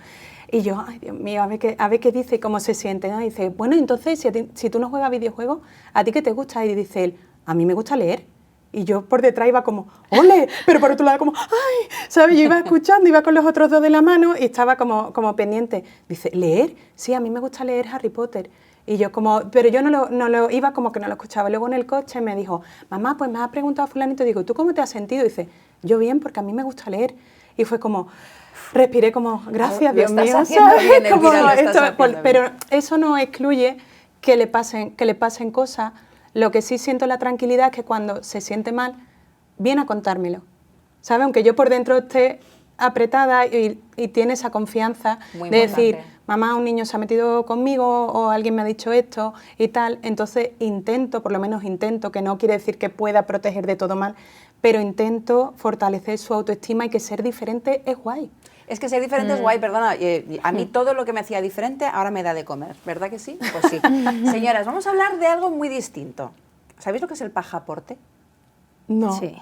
Y yo, ay, Dios mío, a ver qué dice y cómo se siente, ¿no? Y dice, bueno, entonces, si tú no juegas videojuegos, ¿a ti qué te gusta? Y dice él, a mí me gusta leer. Y yo por detrás iba como, ¡ole! Pero por otro lado como, ¡ay! ¿Sabes? Yo iba escuchando, iba con los otros dos de la mano y estaba como pendiente. Dice, ¿leer? Sí, a mí me gusta leer Harry Potter. Y yo como, pero yo no lo iba como que no lo escuchaba. Luego en el coche me dijo, mamá, pues me ha preguntado fulanito. Digo, ¿tú cómo te has sentido? Y dice, yo bien, porque a mí me gusta leer. Y fue como, respiré como, gracias, Dios mío. Pero eso no excluye que le pasen cosas. Lo que sí siento la tranquilidad es que cuando se siente mal, viene a contármelo. ¿Sabes? Aunque yo por dentro esté apretada y tiene esa confianza de decir, mamá, un niño se ha metido conmigo o alguien me ha dicho esto y tal. Entonces por lo menos intento, que no quiere decir que pueda proteger de todo mal, pero intento fortalecer su autoestima y que ser diferente es guay. Es que ser diferente es guay, perdona. A mí todo lo que me hacía diferente ahora me da de comer, ¿verdad que sí? Pues sí. Señoras, vamos a hablar de algo muy distinto. ¿Sabéis lo que es el pajaporte? No. Sí.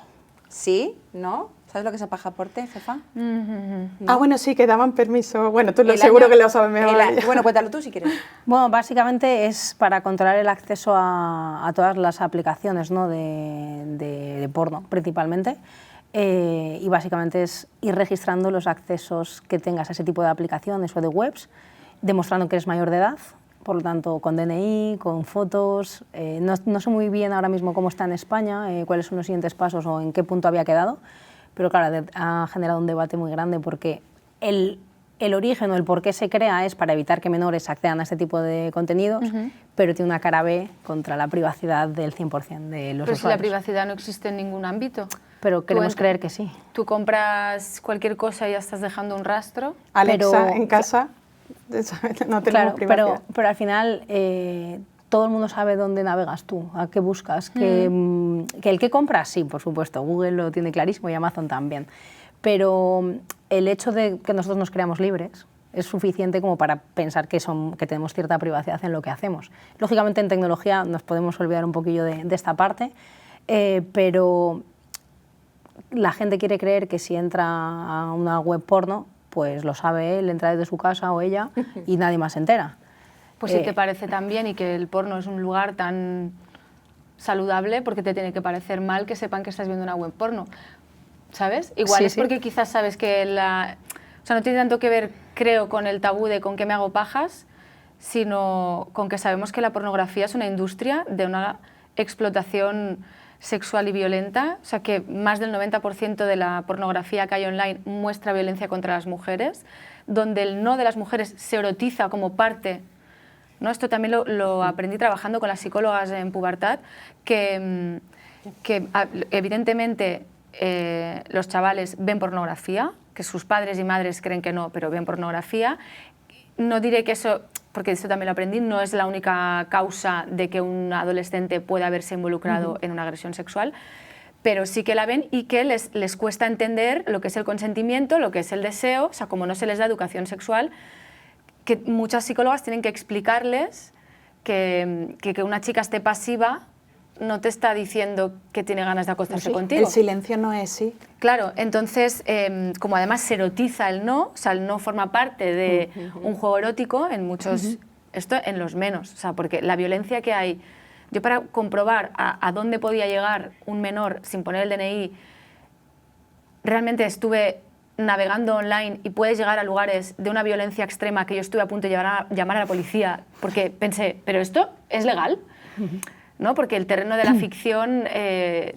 ¿Sí? ¿No? ¿Sabes lo que es el pajaporte, Cefa? ¿No? Ah, bueno, sí, que daban permiso. Bueno, tú seguro que lo sabes mejor. Bueno, cuéntalo tú si quieres. Bueno, básicamente es para controlar el acceso a todas las aplicaciones, ¿no? de porno, principalmente. Y básicamente es ir registrando los accesos que tengas a ese tipo de aplicaciones o de webs, demostrando que eres mayor de edad, por lo tanto con DNI, con fotos. No sé muy bien ahora mismo cómo está en España, cuáles son los siguientes pasos o en qué punto había quedado, pero claro, ha generado un debate muy grande porque el origen o el por qué se crea es para evitar que menores accedan a este tipo de contenidos, pero tiene una cara B contra la privacidad del 100% de los usuarios. Pero si la privacidad no existe en ningún ámbito. Pero queremos creer que sí. Tú compras cualquier cosa y ya estás dejando un rastro. Alexa en casa no tenemos privacidad. Pero al final todo el mundo sabe dónde navegas tú, a qué buscas. Que el que compras, sí, por supuesto. Google lo tiene clarísimo y Amazon también. Pero el hecho de que nosotros nos creamos libres es suficiente como para pensar que tenemos cierta privacidad en lo que hacemos. Lógicamente en tecnología nos podemos olvidar un poquillo de esta parte, pero la gente quiere creer que si entra a una web porno, pues lo sabe él, entra desde su casa o ella y nadie más se entera. Pues si te parece tan bien y que el porno es un lugar tan saludable, porque te tiene que parecer mal que sepan que estás viendo una web porno, ¿sabes? Igual sí, es porque quizás sabes que o sea, no tiene tanto que ver, creo, con el tabú de con qué me hago pajas, sino con que sabemos que la pornografía es una industria de una explotación sexual y violenta, o sea que más del 90% de la pornografía que hay online muestra violencia contra las mujeres, donde el no de las mujeres se erotiza como parte, ¿no? Esto también lo aprendí trabajando con las psicólogas en pubertad, que evidentemente los chavales ven pornografía, que sus padres y madres creen que no, pero ven pornografía. No diré que eso, porque esto también lo aprendí, no es la única causa de que un adolescente pueda haberse involucrado en una agresión sexual, pero sí que la ven y que les cuesta entender lo que es el consentimiento, lo que es el deseo, o sea, como no se les da educación sexual, que muchas psicólogas tienen que explicarles que una chica esté pasiva no te está diciendo que tiene ganas de acostarse contigo. El silencio no es sí. Claro, entonces, como además se erotiza el no, o sea, el no forma parte de un juego erótico en muchos, esto en los menos, o sea, porque la violencia que hay, yo para comprobar a dónde podía llegar un menor sin poner el DNI, realmente estuve navegando online y puedes llegar a lugares de una violencia extrema que yo estuve a punto de llamar a la policía porque pensé, ¿pero esto es legal? ¿No? Porque el terreno de la ficción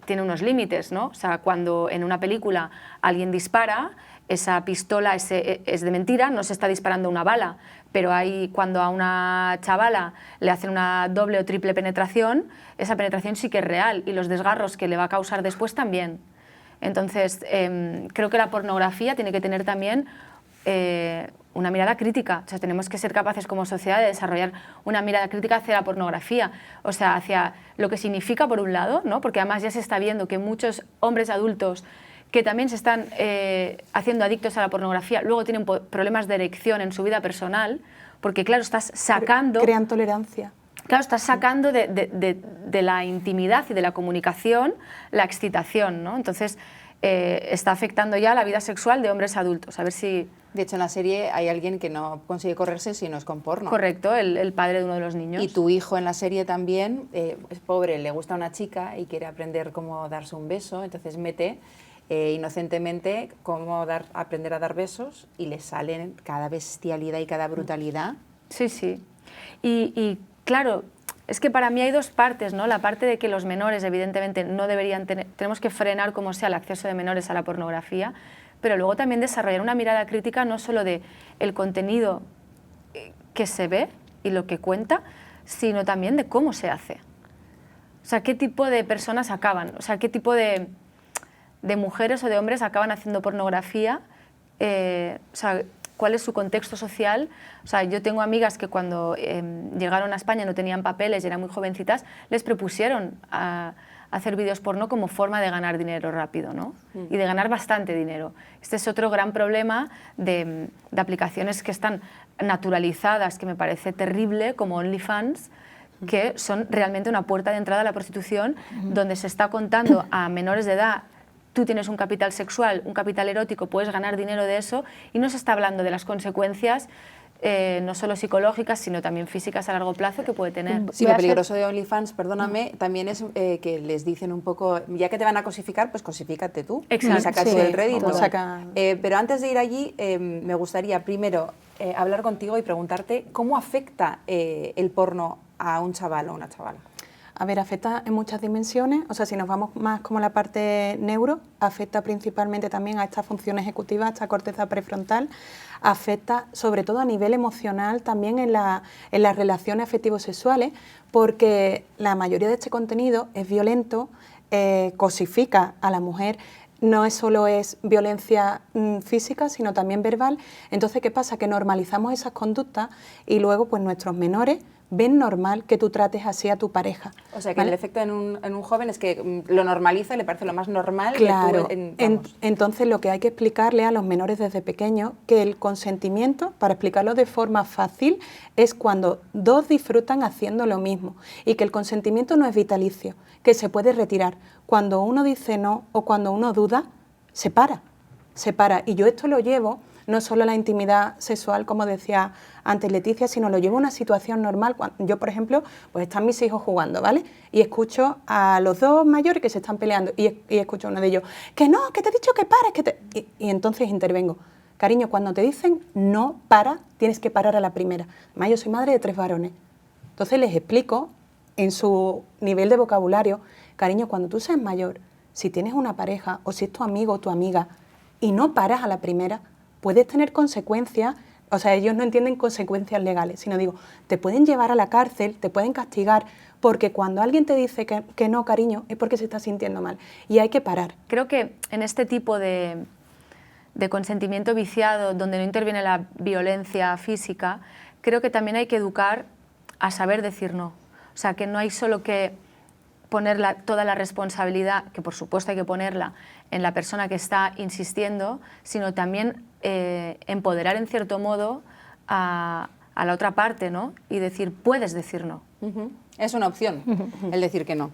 tiene unos límites, ¿no? O sea, cuando en una película alguien dispara, esa pistola es de mentira, no se está disparando una bala, pero cuando a una chavala le hacen una doble o triple penetración, esa penetración sí que es real y los desgarros que le va a causar después también. Entonces, creo que la pornografía tiene que tener también una mirada crítica, o sea, tenemos que ser capaces como sociedad de desarrollar una mirada crítica hacia la pornografía, o sea, hacia lo que significa por un lado, ¿no? Porque además ya se está viendo que muchos hombres adultos que también se están haciendo adictos a la pornografía, luego tienen problemas de erección en su vida personal, porque claro, estás sacando... Crean tolerancia. Claro, estás sacando de la intimidad y de la comunicación la excitación, ¿no? Entonces, está afectando ya la vida sexual de hombres adultos. A ver si... De hecho, en la serie hay alguien que no consigue correrse si no es con porno. Correcto, el padre de uno de los niños. Y tu hijo en la serie también es pobre, le gusta una chica y quiere aprender cómo darse un beso, entonces mete inocentemente cómo aprender a dar besos y le salen cada bestialidad y cada brutalidad. Sí, sí. Y claro, es que para mí hay dos partes, ¿no? La parte de que los menores, evidentemente, no deberían tener, tenemos que frenar como sea el acceso de menores a la pornografía, pero luego también desarrollar una mirada crítica no solo de el contenido que se ve y lo que cuenta, sino también de cómo se hace. O sea, qué tipo de personas acaban, o sea, qué tipo de mujeres o de hombres acaban haciendo pornografía, o sea, cuál es su contexto social. O sea, yo tengo amigas que cuando llegaron a España no tenían papeles y eran muy jovencitas, les propusieron a hacer vídeos porno como forma de ganar dinero rápido, ¿no? Y de ganar bastante dinero. Este es otro gran problema de aplicaciones que están naturalizadas, que me parece terrible, como OnlyFans, que son realmente una puerta de entrada a la prostitución, donde se está contando a menores de edad: tú tienes un capital sexual, un capital erótico, puedes ganar dinero de eso, y no se está hablando de las consecuencias no solo psicológicas, sino también físicas a largo plazo que puede tener. Sí, lo peligroso de OnlyFans, perdóname, también es que les dicen un poco, ya que te van a cosificar, pues cosifícate tú. Exacto. Y saca tú Sí, el rédito. pero antes de ir allí, me gustaría primero hablar contigo y preguntarte cómo afecta el porno a un chaval o una chavala. A ver, afecta en muchas dimensiones, o sea, si nos vamos más como la parte neuro, afecta principalmente también a esta función ejecutiva, a esta corteza prefrontal, afecta sobre todo a nivel emocional también en las relaciones afectivo-sexuales, porque la mayoría de este contenido es violento, cosifica a la mujer. No solo es violencia física, sino también verbal. Entonces, ¿qué pasa? Que normalizamos esas conductas y luego pues nuestros menores ven normal que tú trates así a tu pareja. O sea, que ¿vale? el efecto en un joven es que lo normaliza y le parece lo más normal. Claro, que entonces lo que hay que explicarle a los menores desde pequeños, que el consentimiento, para explicarlo de forma fácil, es cuando dos disfrutan haciendo lo mismo y que el consentimiento no es vitalicio, que se puede retirar. Cuando uno dice no o cuando uno duda, se para. Y yo esto lo llevo no solo a la intimidad sexual, como decía antes Leticia, sino lo llevo a una situación normal. Yo, por ejemplo, pues están mis hijos jugando, ¿vale? Y escucho a los dos mayores que se están peleando y escucho a uno de ellos, que no, que te he dicho que pares, y entonces intervengo. Cariño, cuando te dicen no, para, tienes que parar a la primera. Además, yo soy madre de 3 varones. Entonces les explico en su nivel de vocabulario, cariño, cuando tú seas mayor, si tienes una pareja o si es tu amigo o tu amiga y no paras a la primera, puedes tener consecuencias. O sea, ellos no entienden consecuencias legales, sino digo, te pueden llevar a la cárcel, te pueden castigar, porque cuando alguien te dice que no, cariño, es porque se está sintiendo mal y hay que parar. Creo que en este tipo de consentimiento viciado, donde no interviene la violencia física, creo que también hay que educar a saber decir no. O sea, que no hay solo que poner toda la responsabilidad, que por supuesto hay que ponerla en la persona que está insistiendo, sino también empoderar en cierto modo a la otra parte, ¿no? Y decir, puedes decir no. Es una opción, el decir que no.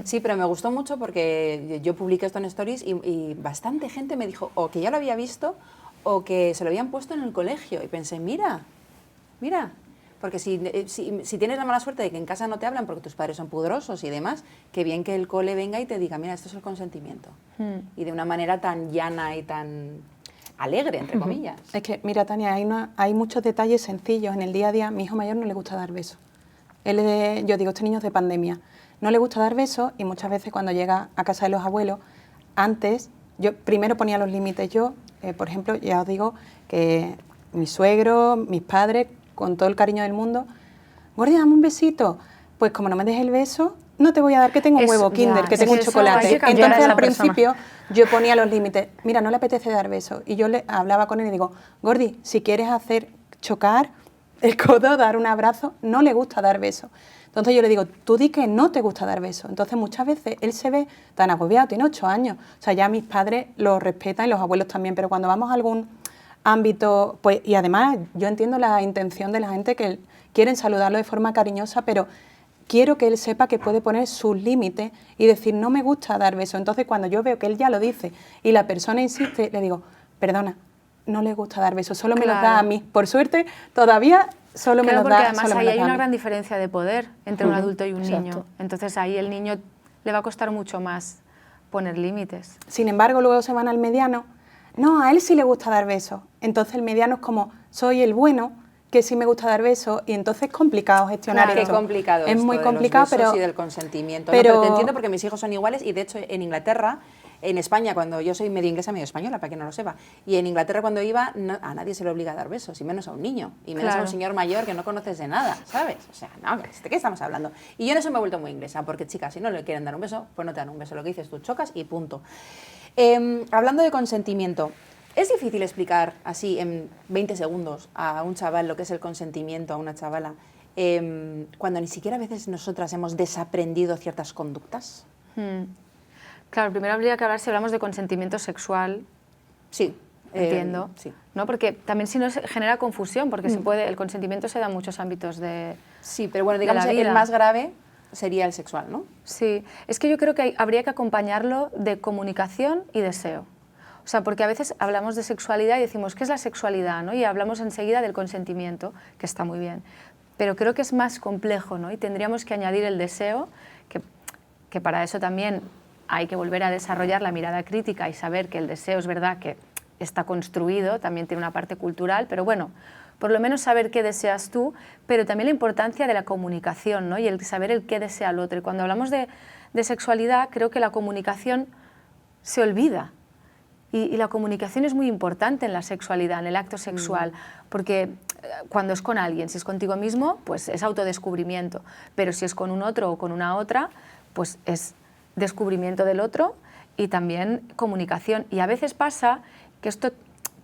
Sí, pero me gustó mucho porque yo publiqué esto en Stories y bastante gente me dijo o que ya lo había visto o que se lo habían puesto en el colegio. Y pensé, mira, porque si tienes la mala suerte de que en casa no te hablan porque tus padres son pudorosos y demás, qué bien que el cole venga y te diga, mira, esto es el consentimiento. Y de una manera tan llana y tan alegre, entre comillas. Es que, mira, Tania, hay muchos detalles sencillos en el día a día. Mi hijo mayor no le gusta dar besos. Yo digo, este niño es de pandemia. No le gusta dar besos y muchas veces cuando llega a casa de los abuelos, antes, yo primero ponía los límites. Yo, por ejemplo, ya os digo que mi suegro, mis padres, con todo el cariño del mundo, Gordi, dame un besito. Pues como no me des el beso, no te voy a dar que tengo un huevo Kinder, que tengo un chocolate. Entonces al principio yo ponía los límites. Mira, no le apetece dar besos. Y yo le hablaba con él y digo, Gordi, si quieres hacer chocar el codo, dar un abrazo, no le gusta dar besos. Entonces yo le digo, tú di que no te gusta dar besos. Entonces muchas veces él se ve tan agobiado, tiene 8 años. O sea, ya mis padres lo respetan y los abuelos también, pero cuando vamos a algún ámbito, pues, y además yo entiendo la intención de la gente que quieren saludarlo de forma cariñosa, pero quiero que él sepa que puede poner sus límites y decir, no me gusta dar besos. Entonces, cuando yo veo que él ya lo dice y la persona insiste, le digo, perdona, no le gusta dar besos, solo me los da a mí. Por suerte, todavía solo me los da a mí. Porque además ahí hay una gran diferencia de poder entre un adulto y un niño. Entonces ahí el niño le va a costar mucho más poner límites. Sin embargo, luego se van al mediano. No, a él sí le gusta dar besos. Entonces el mediano es como, soy el bueno, que sí me gusta dar besos, y entonces es complicado gestionar esto. Qué complicado es muy de complicado, los besos pero y del consentimiento. Pero te entiendo porque mis hijos son iguales, y de hecho en Inglaterra, en España, cuando yo soy medio inglesa, medio española, para quien no lo sepa, y en Inglaterra cuando iba, a nadie se le obliga a dar besos, y menos a un niño, y menos a un señor mayor que no conoces de nada, ¿sabes? O sea, no, ¿de qué estamos hablando? Y yo en eso me he vuelto muy inglesa, porque chicas, si no le quieren dar un beso, pues no te dan un beso, lo que dices tú, chocas y punto. Hablando de consentimiento, ¿es difícil explicar así en 20 segundos a un chaval lo que es el consentimiento, a una chavala, cuando ni siquiera a veces nosotras hemos desaprendido ciertas conductas? Claro, primero habría que hablar si hablamos de consentimiento sexual. Sí. Entiendo. Sí. ¿No? Porque también si no genera confusión, porque el consentimiento se da en muchos ámbitos de Sí, pero bueno, digamos la vida. el más grave sería el sexual, ¿no? Sí, es que yo creo que habría que acompañarlo de comunicación y deseo. O sea, porque a veces hablamos de sexualidad y decimos, ¿qué es la sexualidad?, ¿no? Y hablamos enseguida del consentimiento, que está muy bien. Pero creo que es más complejo, ¿no? Y tendríamos que añadir el deseo, que para eso también hay que volver a desarrollar la mirada crítica y saber que el deseo es verdad que está construido, también tiene una parte cultural, pero bueno, por lo menos saber qué deseas tú, pero también la importancia de la comunicación, ¿no? Y el saber el qué desea el otro. Y cuando hablamos de sexualidad, creo que la comunicación se olvida. Y la comunicación es muy importante en la sexualidad, en el acto sexual, porque cuando es con alguien, si es contigo mismo, pues es autodescubrimiento, pero si es con un otro o con una otra, pues es descubrimiento del otro y también comunicación. Y a veces pasa que esto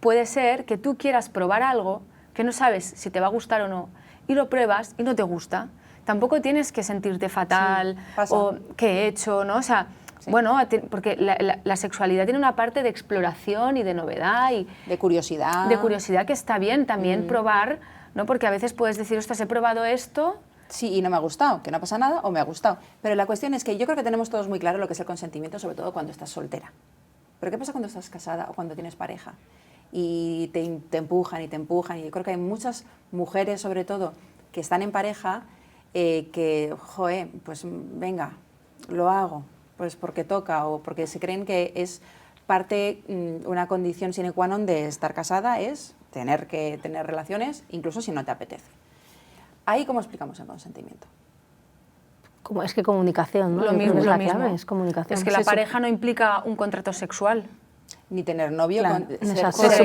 puede ser que tú quieras probar algo que no sabes si te va a gustar o no, y lo pruebas y no te gusta. Tampoco tienes que sentirte fatal o qué he hecho, ¿no? O sea, bueno, porque la sexualidad tiene una parte de exploración y de novedad y de curiosidad. De curiosidad, que está bien también probar, ¿no? Porque a veces puedes decir, ostras, he probado esto. Sí, y no me ha gustado, que no pasa nada, o me ha gustado. Pero la cuestión es que yo creo que tenemos todos muy claro lo que es el consentimiento, sobre todo cuando estás soltera. Pero ¿qué pasa cuando estás casada o cuando tienes pareja? Y te empujan y te empujan. Y yo creo que hay muchas mujeres, sobre todo, que están en pareja, que, joder, pues venga, lo hago. Pues porque toca o porque se creen que es parte, una condición sine qua non de estar casada es tener que tener relaciones, incluso si no te apetece. Ahí, ¿cómo explicamos el consentimiento? Es que comunicación, ¿no? Lo mismo, es lo la mismo. clave, es comunicación. Es que la pareja no implica un contrato sexual. Ni tener novio. Claro. Se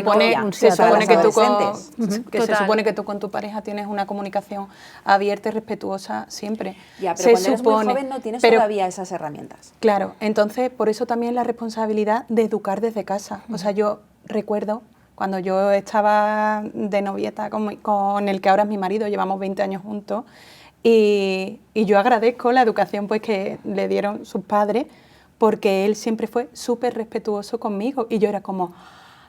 supone que tú con tu pareja tienes una comunicación abierta y respetuosa siempre. Ya, pero cuando eres muy joven no tienes todavía esas herramientas. Claro, entonces por eso también la responsabilidad de educar desde casa. O sea, yo recuerdo cuando yo estaba de novieta con el que ahora es mi marido, llevamos 20 años juntos, y yo agradezco la educación pues que le dieron sus padres, porque él siempre fue súper respetuoso conmigo y yo era como,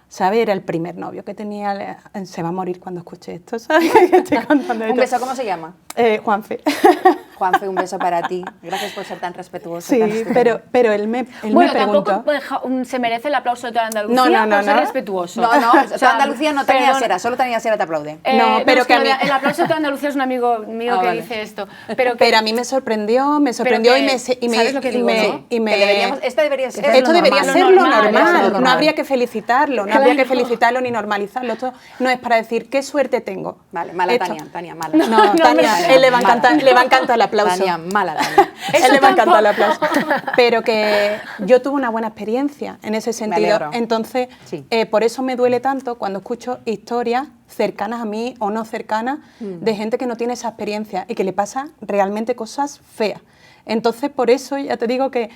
¿sabes? Era el primer novio que tenía, se va a morir cuando escuche esto, ¿sabes? Estoy contando esto. ¿Un beso cómo se llama? Juanfe. Juanfe, un beso para ti. Gracias por ser tan respetuoso. Sí, tan pero él me bueno, preguntó. tampoco se merece el aplauso de toda Andalucía por ser respetuoso. No, toda Andalucía no tenía cera, solo tenía cera te aplaude. No, pero que a mí... El aplauso de toda Andalucía es un amigo mío que dice esto. Pero a mí me sorprendió ¿sabes lo que digo, no? Esto debería ser lo normal. No habría que felicitarlo, no habría que felicitarlo ni normalizarlo. Esto no es para decir qué suerte tengo. Vale, mala Tania, mala. No, Tania, él le va a encantar el aplauso. Tania, mala. Él le va a encantar el aplauso. Pero que yo tuve una buena experiencia en ese sentido. Entonces, por eso me duele tanto cuando escucho historias cercanas a mí o no cercanas de gente que no tiene esa experiencia y que le pasa realmente cosas feas. Entonces, por eso ya te digo que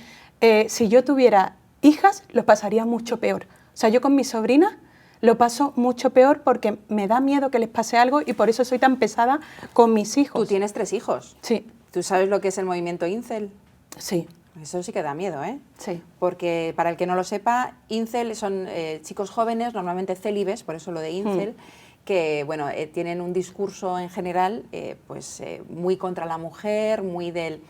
si yo tuviera hijas, lo pasaría mucho peor. O sea, yo con mis sobrinas lo paso mucho peor porque me da miedo que les pase algo y por eso soy tan pesada con mis hijos. Tú tienes 3 hijos. Sí. ¿Tú sabes lo que es el movimiento Incel? Sí. Eso sí que da miedo, ¿eh? Sí. Porque para el que no lo sepa, Incel son chicos jóvenes, normalmente célibes, por eso lo de Incel, que bueno, tienen un discurso en general muy contra la mujer, muy del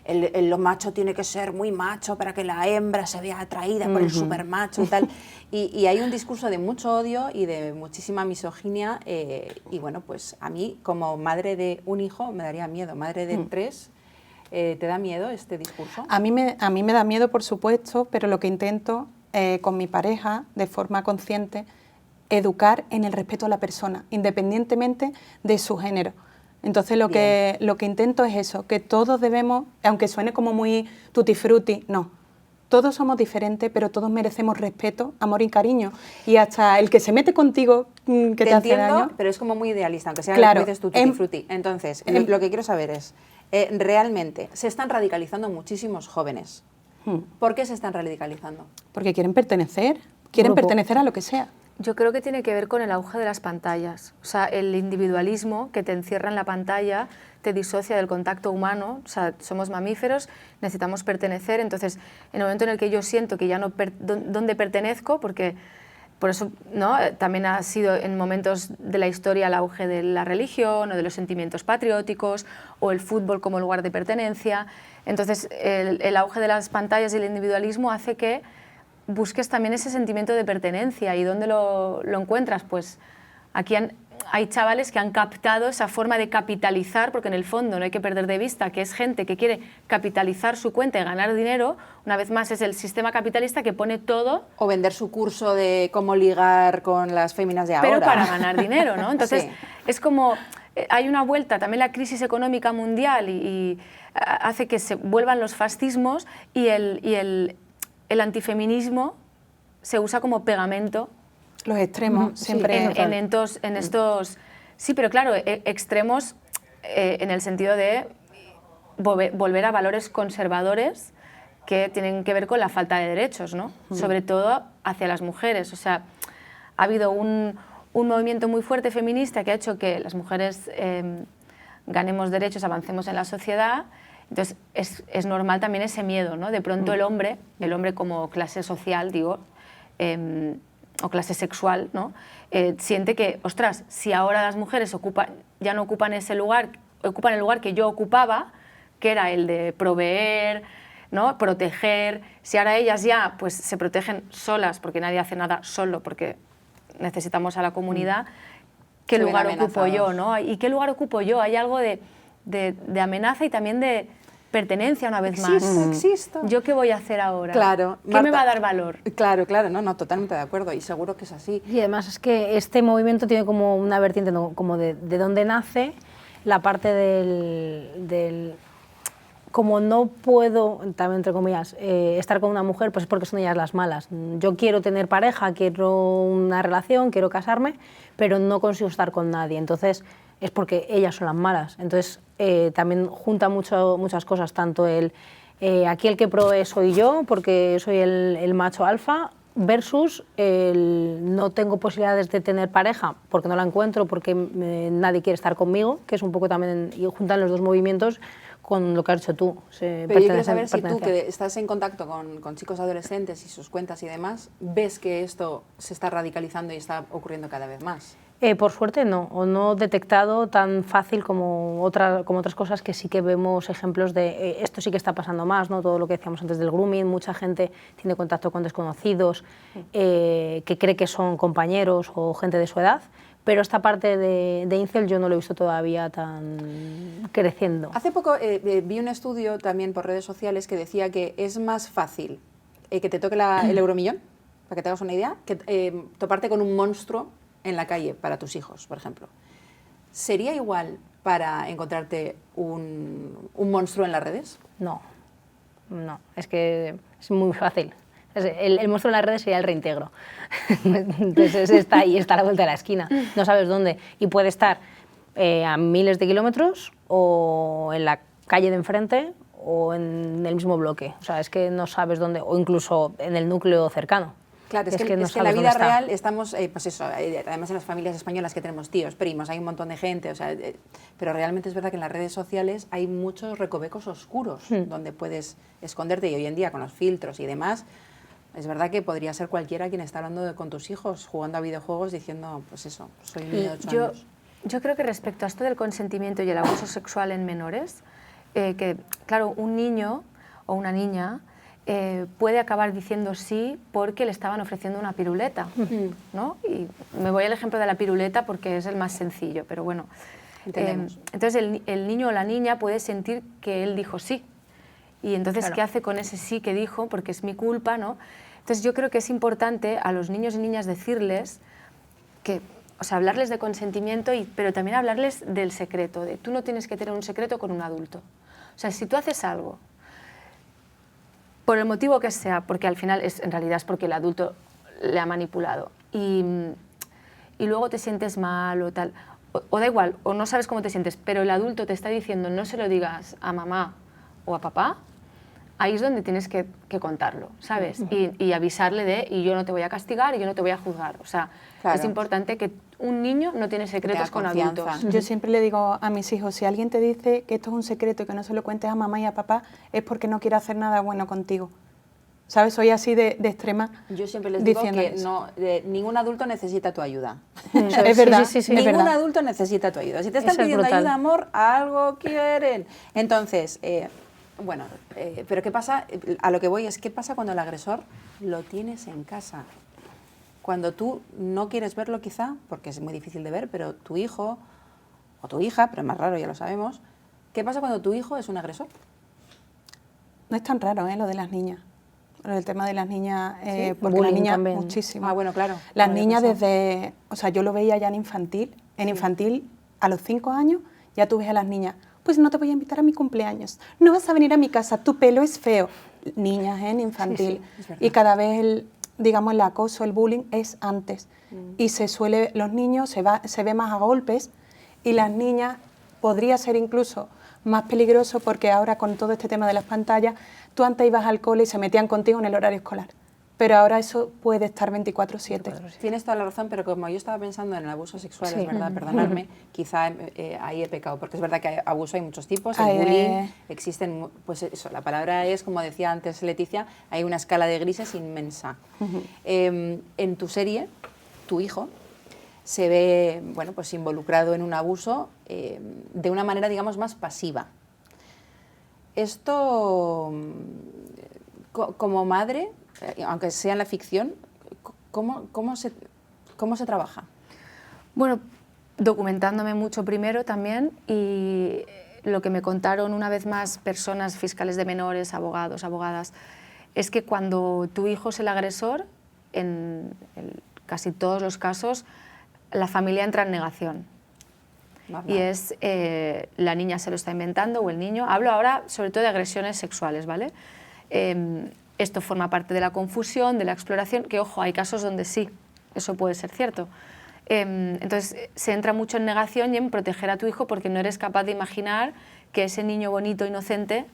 lo macho tiene que ser muy macho para que la hembra se vea atraída por el supermacho y tal. Y hay un discurso de mucho odio y de muchísima misoginia y bueno, pues a mí como madre de un hijo me daría miedo, madre de 3, ¿te da miedo este discurso? A mí me da miedo, por supuesto, pero lo que intento con mi pareja, de forma consciente, educar en el respeto a la persona, independientemente de su género. Entonces lo que intento es eso, que todos debemos, aunque suene como muy tutti frutti, no. Todos somos diferentes, pero todos merecemos respeto, amor y cariño. Y hasta el que se mete contigo, que te hace daño... pero es como muy idealista, aunque sea claro, lo que dices tú, tutti frutti. Entonces, lo que quiero saber es, realmente, se están radicalizando muchísimos jóvenes. ¿Por qué se están radicalizando? Porque quieren pertenecer a lo que sea. Yo creo que tiene que ver con el auge de las pantallas. O sea, el individualismo que te encierra en la pantalla te disocia del contacto humano. O sea, somos mamíferos, necesitamos pertenecer. Entonces, en el momento en el que yo siento que ya no dónde pertenezco, porque por eso, ¿no?, también ha sido en momentos de la historia el auge de la religión o de los sentimientos patrióticos o el fútbol como lugar de pertenencia. Entonces, el auge de las pantallas y el individualismo hace que busques también ese sentimiento de pertenencia. ¿Y dónde lo encuentras? Pues aquí hay chavales que han captado esa forma de capitalizar, porque en el fondo no hay que perder de vista que es gente que quiere capitalizar su cuenta y ganar dinero. Una vez más, es el sistema capitalista que pone todo... O vender su curso de cómo ligar con las féminas de ahora. Pero para ganar dinero, ¿no? Entonces, sí. Es como... Hay una vuelta, también la crisis económica mundial y hace que se vuelvan los fascismos y el antifeminismo se usa como pegamento. Los extremos, siempre. En estos... Sí, pero claro, extremos en el sentido de volver a valores conservadores que tienen que ver con la falta de derechos, ¿no? Sobre todo hacia las mujeres. O sea, ha habido un movimiento muy fuerte feminista que ha hecho que las mujeres ganemos derechos, avancemos en la sociedad. Entonces, es normal también ese miedo, ¿no? De pronto el hombre como clase social, digo, o clase sexual, ¿no? Siente que, ostras, si ahora las mujeres ya no ocupan ese lugar, ocupan el lugar que yo ocupaba, que era el de proveer, ¿no?, proteger, si ahora ellas ya pues, se protegen solas, porque nadie hace nada solo, porque necesitamos a la comunidad, ¿qué lugar ocupo yo, ¿no? ¿Y qué lugar ocupo yo? Hay algo de amenaza y también de pertenencia una vez más. Existo. ¿Yo qué voy a hacer ahora? Claro. ¿Qué Marta, me va a dar valor? Claro, no, totalmente de acuerdo y seguro que es así. Y además es que este movimiento tiene como una vertiente, ¿no?, como de dónde nace la parte del como no puedo, también entre comillas, estar con una mujer, pues es porque son ellas las malas. Yo quiero tener pareja, quiero una relación, quiero casarme, pero no consigo estar con nadie. Entonces es porque ellas son las malas. Entonces también junta muchas cosas, tanto aquí el que provee soy yo, porque soy el macho alfa, versus no tengo posibilidades de tener pareja porque no la encuentro, porque nadie quiere estar conmigo, que es un poco también, y juntan los dos movimientos con lo que has hecho tú. Pero yo quiero saber si tú, que estás en contacto con chicos adolescentes y sus cuentas y demás, ves que esto se está radicalizando y está ocurriendo cada vez más. Por suerte no, o no detectado tan fácil como otras cosas que sí que vemos ejemplos de esto sí que está pasando más, ¿no? Todo lo que decíamos antes del grooming, mucha gente tiene contacto con desconocidos que cree que son compañeros o gente de su edad, pero esta parte de incel yo no lo he visto todavía tan creciendo. Hace poco vi un estudio también por redes sociales que decía que es más fácil que te toque el euromillón, para que te hagas una idea, que toparte con un monstruo en la calle para tus hijos, por ejemplo. ¿Sería igual para encontrarte un monstruo en las redes? No, es que es muy fácil. El monstruo en las redes sería el reintegro. Entonces está ahí, está a la vuelta de la esquina, no sabes dónde. Y puede estar a miles de kilómetros o en la calle de enfrente o en el mismo bloque. O sea, es que no sabes dónde, o incluso en el núcleo cercano. Claro, es que en la vida real estamos, pues eso, además en las familias españolas que tenemos tíos, primos, hay un montón de gente, o sea, pero realmente es verdad que en las redes sociales hay muchos recovecos oscuros donde puedes esconderte, y hoy en día con los filtros y demás, Es verdad que podría ser cualquiera quien está hablando con tus hijos, jugando a videojuegos, diciendo, pues eso, soy un niño de 8 años. Yo creo que respecto a esto del consentimiento y el abuso sexual en menores, que claro, un niño o una niña puede acabar diciendo sí porque le estaban ofreciendo una piruleta, ¿no? Y me voy al ejemplo de la piruleta porque es el más sencillo, pero bueno. Entonces el niño o la niña puede sentir que él dijo sí. Y entonces, Claro. ¿qué hace con ese sí que dijo? Porque es mi culpa, ¿no? Entonces yo creo que es importante a los niños y niñas decirles que, o sea, hablarles de consentimiento, pero también hablarles del secreto, de tú no tienes que tener un secreto con un adulto. O sea, si tú haces algo, por el motivo que sea, porque al final en realidad es porque el adulto le ha manipulado, y luego te sientes mal o tal, o da igual, o no sabes cómo te sientes, pero el adulto te está diciendo no se lo digas a mamá o a papá, ahí es donde tienes que contarlo, ¿sabes? Y avisarle de, y yo no te voy a castigar y yo no te voy a juzgar. O sea, Claro. es importante que un niño no tiene secretos con confianza. adultos. Yo siempre le digo a mis hijos, si alguien te dice que esto es un secreto y que no se lo cuentes a mamá y a papá, es porque no quiere hacer nada bueno contigo. ¿Sabes? Soy así de extrema. Yo siempre les digo que diciéndoles. ningún adulto necesita tu ayuda. Eso Es verdad, sí, sí, sí. es Ningún verdad. adulto necesita tu ayuda. Si te están Eso es pidiendo brutal. ayuda, amor, algo quieren. Entonces, bueno, pero ¿qué pasa? A lo que voy es, ¿qué pasa cuando el agresor lo tienes en casa? Cuando tú no quieres verlo quizá, porque es muy difícil de ver, pero tu hijo o tu hija, pero es más raro, ya lo sabemos, ¿qué pasa cuando tu hijo es un agresor? No es tan raro, lo de las niñas. Lo del tema de las niñas, ¿Sí? porque Bullying las niñas también. muchísimo. Ah, bueno, claro. Las No había niñas pensado. desde, o sea, yo lo veía ya en infantil. En infantil, a los 5 años, ya tú ves a las niñas, pues no te voy a invitar a mi cumpleaños, no vas a venir a mi casa, tu pelo es feo. Niñas en infantil. es verdad. Y cada vez, digamos, el acoso, el bullying es antes. Y los niños se ve más a golpes y las niñas podría ser incluso más peligroso porque ahora con todo este tema de las pantallas, tú antes ibas al cole y se metían contigo en el horario escolar. Pero ahora eso puede estar 24/7. Tienes toda la razón, pero como yo estaba pensando en el abuso sexual, Sí. es verdad, perdonadme, quizá ahí he pecado, porque es verdad que abuso hay muchos tipos, el Ay, bullying, existen, pues eso, la palabra es, como decía antes Leticia, hay una escala de grises inmensa. En tu serie, tu hijo se ve, bueno, pues involucrado en un abuso de una manera, digamos, más pasiva. Esto, como madre, aunque sea en la ficción, ¿cómo se trabaja? Bueno, documentándome mucho primero también, y lo que me contaron una vez más personas, fiscales de menores, abogados, abogadas, es que cuando tu hijo es el agresor, en casi todos los casos, la familia entra en negación. Normal. Y es la niña se lo está inventando o el niño. Hablo ahora sobre todo de agresiones sexuales, ¿vale? Esto forma parte de la confusión, de la exploración, que ojo, hay casos donde sí, eso puede ser cierto. Entonces se entra mucho en negación y en proteger a tu hijo porque no eres capaz de imaginar que ese niño bonito, inocente,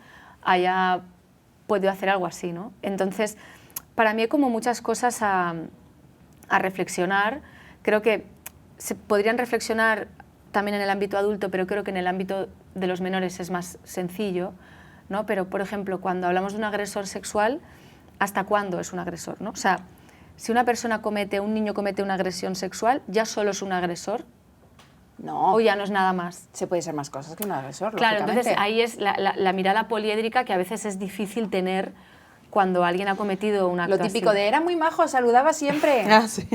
haya podido hacer algo así, ¿no? Entonces, para mí hay como muchas cosas a reflexionar. Creo que se podrían reflexionar también en el ámbito adulto, pero creo que en el ámbito de los menores es más sencillo, ¿no? Pero, por ejemplo, cuando hablamos de un agresor sexual, ¿hasta cuándo es un agresor, ¿no? O sea, si un niño comete una agresión sexual, ¿ya solo es un agresor No, o ya no es nada más? se puede ser más cosas que un agresor, Claro, lógicamente. entonces ahí es la mirada poliédrica que a veces es difícil tener cuando alguien ha cometido un acto Lo típico así. de era muy majo, saludaba siempre. Ah, sí.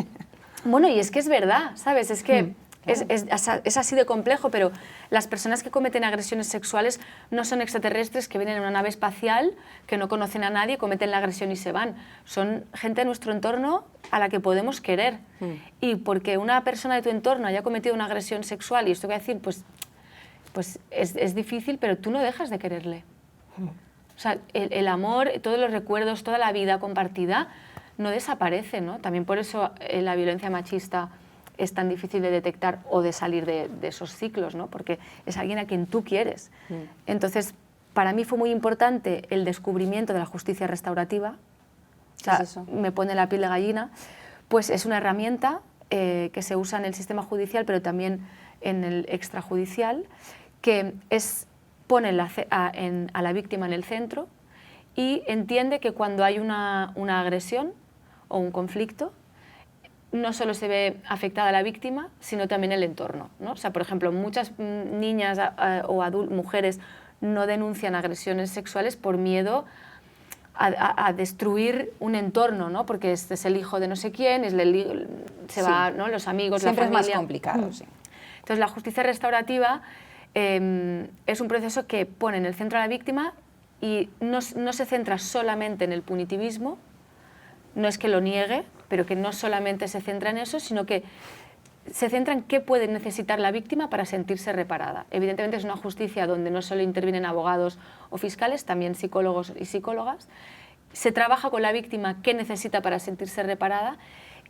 Bueno, y es que es verdad, ¿sabes? Es que es así de complejo, pero las personas que cometen agresiones sexuales no son extraterrestres que vienen en una nave espacial, que no conocen a nadie, cometen la agresión y se van. Son gente de nuestro entorno a la que podemos querer. Y porque una persona de tu entorno haya cometido una agresión sexual, y esto que decir, pues es difícil, pero tú no dejas de quererle. O sea, el amor, todos los recuerdos, toda la vida compartida no desaparece, ¿no? También por eso la violencia machista es tan difícil de detectar o de salir de esos ciclos, ¿no? Porque es alguien a quien tú quieres. Entonces, para mí fue muy importante el descubrimiento de la justicia restaurativa. O sea, ¿Qué es eso? me pone la piel de gallina. Pues es una herramienta que se usa en el sistema judicial, pero también en el extrajudicial, que pone a la víctima en el centro y entiende que cuando hay una agresión o un conflicto, no solo se ve afectada la víctima, sino también el entorno, ¿no? O sea, por ejemplo, muchas niñas o mujeres no denuncian agresiones sexuales por miedo a destruir un entorno, ¿no? Porque este es el hijo de no sé quién, se va, ¿no? Los amigos, siempre la familia. Es más complicado, sí. Entonces, la justicia restaurativa es un proceso que pone en el centro a la víctima y no se centra solamente en el punitivismo, no es que lo niegue, pero que no solamente se centra en eso, sino que se centra en qué puede necesitar la víctima para sentirse reparada. Evidentemente es una justicia donde no solo intervienen abogados o fiscales, también psicólogos y psicólogas. Se trabaja con la víctima qué necesita para sentirse reparada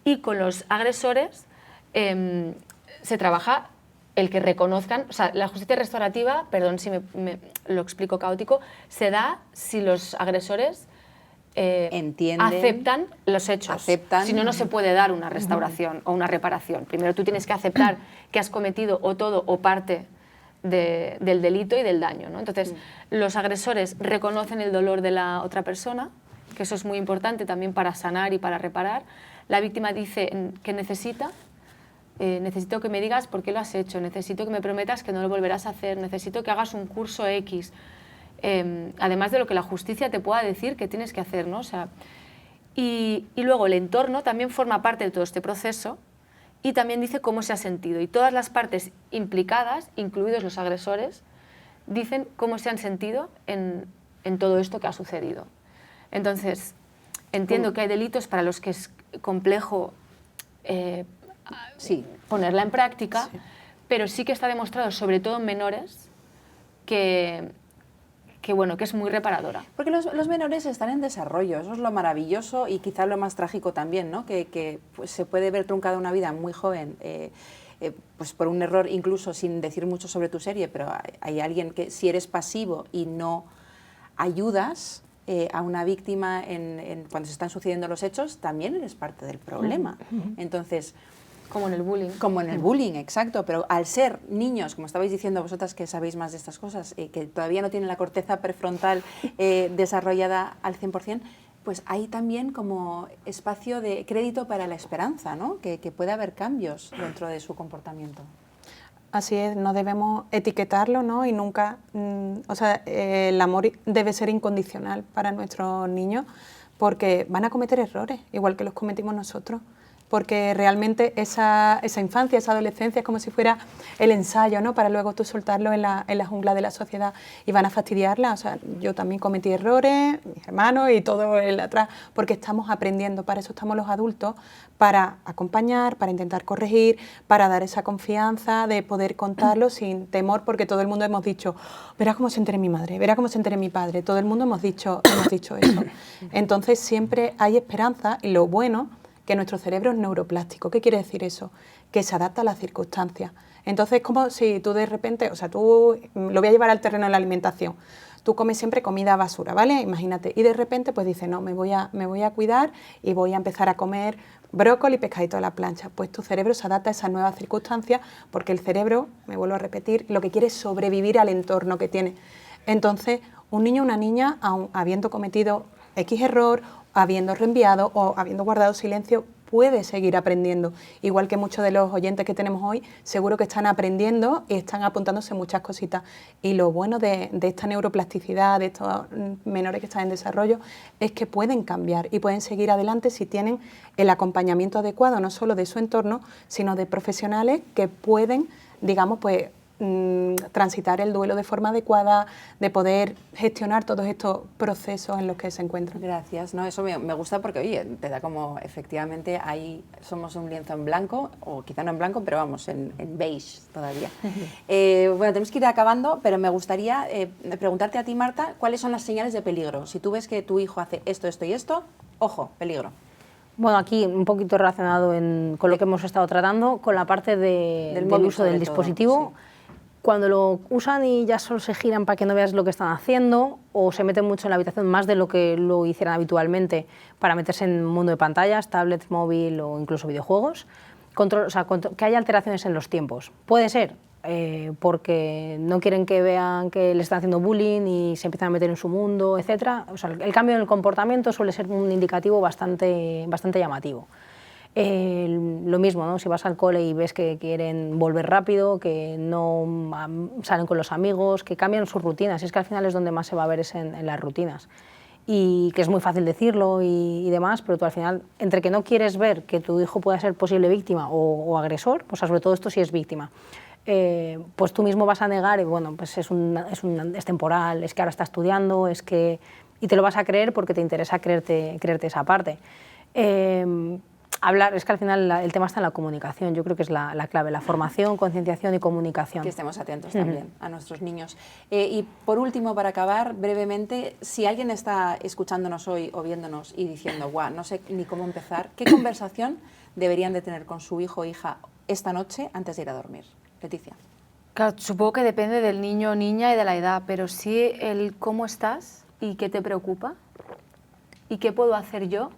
y con los agresores se trabaja el que reconozcan, o sea, la justicia restaurativa, perdón si me lo explico caótico, se da si los agresores entienden, aceptan los hechos. Si no, no se puede dar una restauración o una reparación. Primero tú tienes que aceptar que has cometido o todo o parte del delito y del daño, ¿no? Entonces, los agresores reconocen el dolor de la otra persona, que eso es muy importante también para sanar y para reparar. La víctima dice que necesita. Necesito que me digas por qué lo has hecho, necesito que me prometas que no lo volverás a hacer, necesito que hagas un curso X. Además de lo que la justicia te pueda decir que tienes que hacer, ¿no? O sea, y luego el entorno también forma parte de todo este proceso y también dice cómo se ha sentido. Y todas las partes implicadas, incluidos los agresores, dicen cómo se han sentido en todo esto que ha sucedido. Entonces, entiendo que hay delitos para los que es complejo ponerla en práctica, pero sí que está demostrado, sobre todo en menores, que es muy reparadora. Porque los menores están en desarrollo, eso es lo maravilloso y quizás lo más trágico también, ¿no? Que pues, se puede ver truncada una vida muy joven, pues por un error, incluso sin decir mucho sobre tu serie, pero hay alguien que si eres pasivo y no ayudas a una víctima cuando se están sucediendo los hechos, también eres parte del problema. Entonces, como en el bullying. Como en el bullying, exacto. Pero al ser niños, como estabais diciendo vosotras que sabéis más de estas cosas, que todavía no tienen la corteza prefrontal desarrollada al 100%, pues hay también como espacio de crédito para la esperanza, ¿no? Que puede haber cambios dentro de su comportamiento. Así es, no debemos etiquetarlo, ¿no? Y nunca, el amor debe ser incondicional para nuestros niños porque van a cometer errores, igual que los cometimos nosotros. Porque realmente esa infancia, esa adolescencia es como si fuera el ensayo, ¿no? Para luego tú soltarlo en la jungla de la sociedad y van a fastidiarla. O sea, yo también cometí errores, mis hermanos y todo el atrás, porque estamos aprendiendo, para eso estamos los adultos, para acompañar, para intentar corregir, para dar esa confianza de poder contarlo sin temor, porque todo el mundo hemos dicho, verá cómo se entere mi madre, verá cómo se entere mi padre, todo el mundo hemos dicho eso. Entonces siempre hay esperanza y lo bueno que nuestro cerebro es neuroplástico. ¿Qué quiere decir eso? Que se adapta a las circunstancias. Entonces, es como si tú de repente, tú lo voy a llevar al terreno de la alimentación. Tú comes siempre comida basura, ¿vale? Imagínate. Y de repente, pues dices, no, me voy a cuidar y voy a empezar a comer brócoli y pescadito a la plancha. Pues tu cerebro se adapta a esas nuevas circunstancias porque el cerebro, me vuelvo a repetir, lo que quiere es sobrevivir al entorno que tiene. Entonces, un niño o una niña, aun habiendo cometido X error, habiendo reenviado o habiendo guardado silencio, puede seguir aprendiendo. Igual que muchos de los oyentes que tenemos hoy, seguro que están aprendiendo y están apuntándose muchas cositas. Y lo bueno de esta neuroplasticidad, de estos menores que están en desarrollo, es que pueden cambiar y pueden seguir adelante si tienen el acompañamiento adecuado, no solo de su entorno, sino de profesionales que pueden, digamos, pues, transitar el duelo de forma adecuada, de poder gestionar todos estos procesos en los que se encuentran. Gracias, no, eso me gusta porque, oye, te da como, efectivamente, ahí somos un lienzo en blanco, o quizá no en blanco, pero vamos, en beige todavía. Bueno, tenemos que ir acabando, pero me gustaría preguntarte a ti, Marta, ¿cuáles son las señales de peligro? Si tú ves que tu hijo hace esto, esto y esto, ojo, peligro. Bueno, aquí un poquito relacionado con lo que hemos estado tratando, con la parte del uso del dispositivo. Sí. Cuando lo usan y ya solo se giran para que no veas lo que están haciendo, o se meten mucho en la habitación más de lo que lo hicieran habitualmente para meterse en un mundo de pantallas, tablets, móvil o incluso videojuegos, que haya alteraciones en los tiempos. Puede ser, porque no quieren que vean que les están haciendo bullying y se empiezan a meter en su mundo, etc. O sea, el cambio en el comportamiento suele ser un indicativo bastante llamativo. Lo mismo, ¿no? Si vas al cole y ves que quieren volver rápido, que no salen con los amigos, que cambian sus rutinas, y es que al final es donde más se va a ver es en las rutinas. Y que es muy fácil decirlo y demás, pero tú al final, entre que no quieres ver que tu hijo pueda ser posible víctima o agresor, o sea, sobre todo esto si es víctima, pues tú mismo vas a negar y bueno, pues es temporal, es que ahora está estudiando, y te lo vas a creer porque te interesa creerte esa parte. Hablar, es que al final el tema está en la comunicación, yo creo que es la clave, la formación, concienciación y comunicación. Que estemos atentos también a nuestros niños. Y por último, para acabar, brevemente, si alguien está escuchándonos hoy o viéndonos y diciendo, guau, no sé ni cómo empezar, ¿qué conversación deberían de tener con su hijo o hija esta noche antes de ir a dormir? Leticia. Claro, supongo que depende del niño o niña y de la edad, pero sí el cómo estás y qué te preocupa y qué puedo hacer yo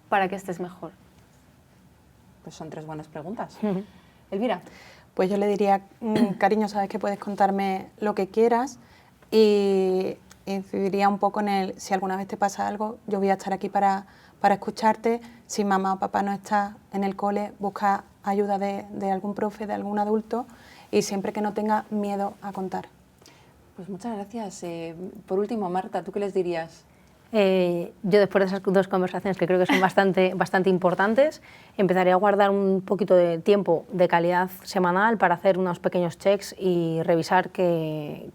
para que estés mejor. Pues son 3 buenas preguntas. Elvira. Pues yo le diría, cariño, sabes que puedes contarme lo que quieras, y incidiría un poco en si alguna vez te pasa algo, yo voy a estar aquí para escucharte. Si mamá o papá no está en el cole, busca ayuda de algún profe, de algún adulto, y siempre que no tenga miedo a contar. Pues muchas gracias. Por último, Marta, ¿tú qué les dirías? Yo después de esas 2 conversaciones que creo que son bastante importantes, empezaré a guardar un poquito de tiempo de calidad semanal para hacer unos pequeños checks y revisar que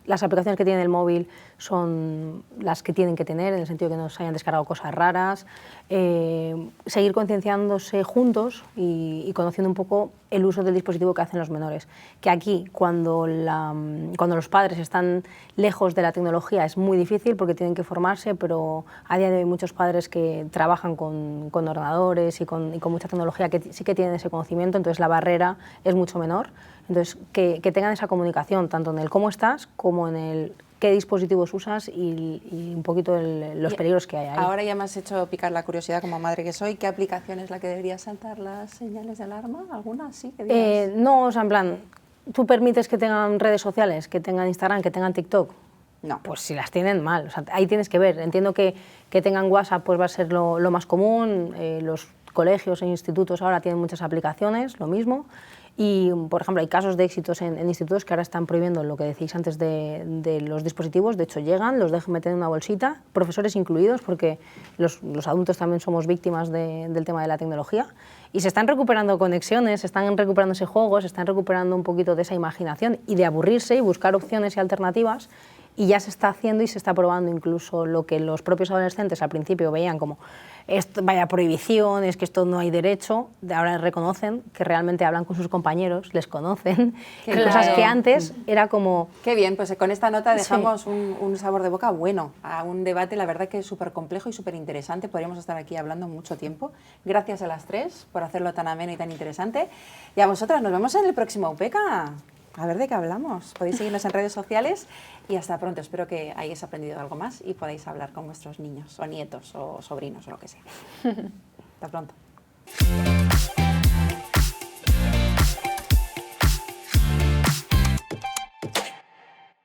las aplicaciones que tiene el móvil son las que tienen que tener, en el sentido de que no se hayan descargado cosas raras, seguir concienciándose juntos y conociendo un poco el uso del dispositivo que hacen los menores. Que aquí, cuando los padres están lejos de la tecnología, es muy difícil porque tienen que formarse, pero a día de hoy hay muchos padres que trabajan con ordenadores y con mucha tecnología que sí que tienen ese conocimiento, entonces la barrera es mucho menor. Entonces, que tengan esa comunicación, tanto en el cómo estás como en el qué dispositivos usas y un poquito los peligros que hay ahí. Ahora ya me has hecho picar la curiosidad como madre que soy. ¿Qué aplicación es la que debería saltar las señales de alarma? ¿Alguna? ¿Sí? No, o sea, en plan, ¿tú permites que tengan redes sociales, que tengan Instagram, que tengan TikTok? No. Pues si las tienen, mal. O sea, ahí tienes que ver. Entiendo que tengan WhatsApp pues va a ser lo más común. Los colegios e institutos ahora tienen muchas aplicaciones, lo mismo. Y, por ejemplo, hay casos de éxitos en institutos que ahora están prohibiendo lo que decís antes de los dispositivos. De hecho, llegan, los dejan meter en una bolsita, profesores incluidos, porque los adultos también somos víctimas del tema de la tecnología. Y se están recuperando conexiones, se están recuperando ese juego, se están recuperando un poquito de esa imaginación y de aburrirse y buscar opciones y alternativas. Y ya se está haciendo y se está probando incluso lo que los propios adolescentes al principio veían como esto, vaya prohibición, es que esto no hay derecho, ahora reconocen que realmente hablan con sus compañeros, les conocen, cosas que antes era como... Qué bien, pues con esta nota dejamos un sabor de boca bueno a un debate, la verdad que es súper complejo y súper interesante, podríamos estar aquí hablando mucho tiempo. Gracias a las 3 por hacerlo tan ameno y tan interesante, y a vosotras nos vemos en el próximo UPECA. A ver de qué hablamos. Podéis seguirnos en redes sociales y hasta pronto. Espero que hayáis aprendido algo más y podáis hablar con vuestros niños o nietos o sobrinos o lo que sea. Hasta pronto.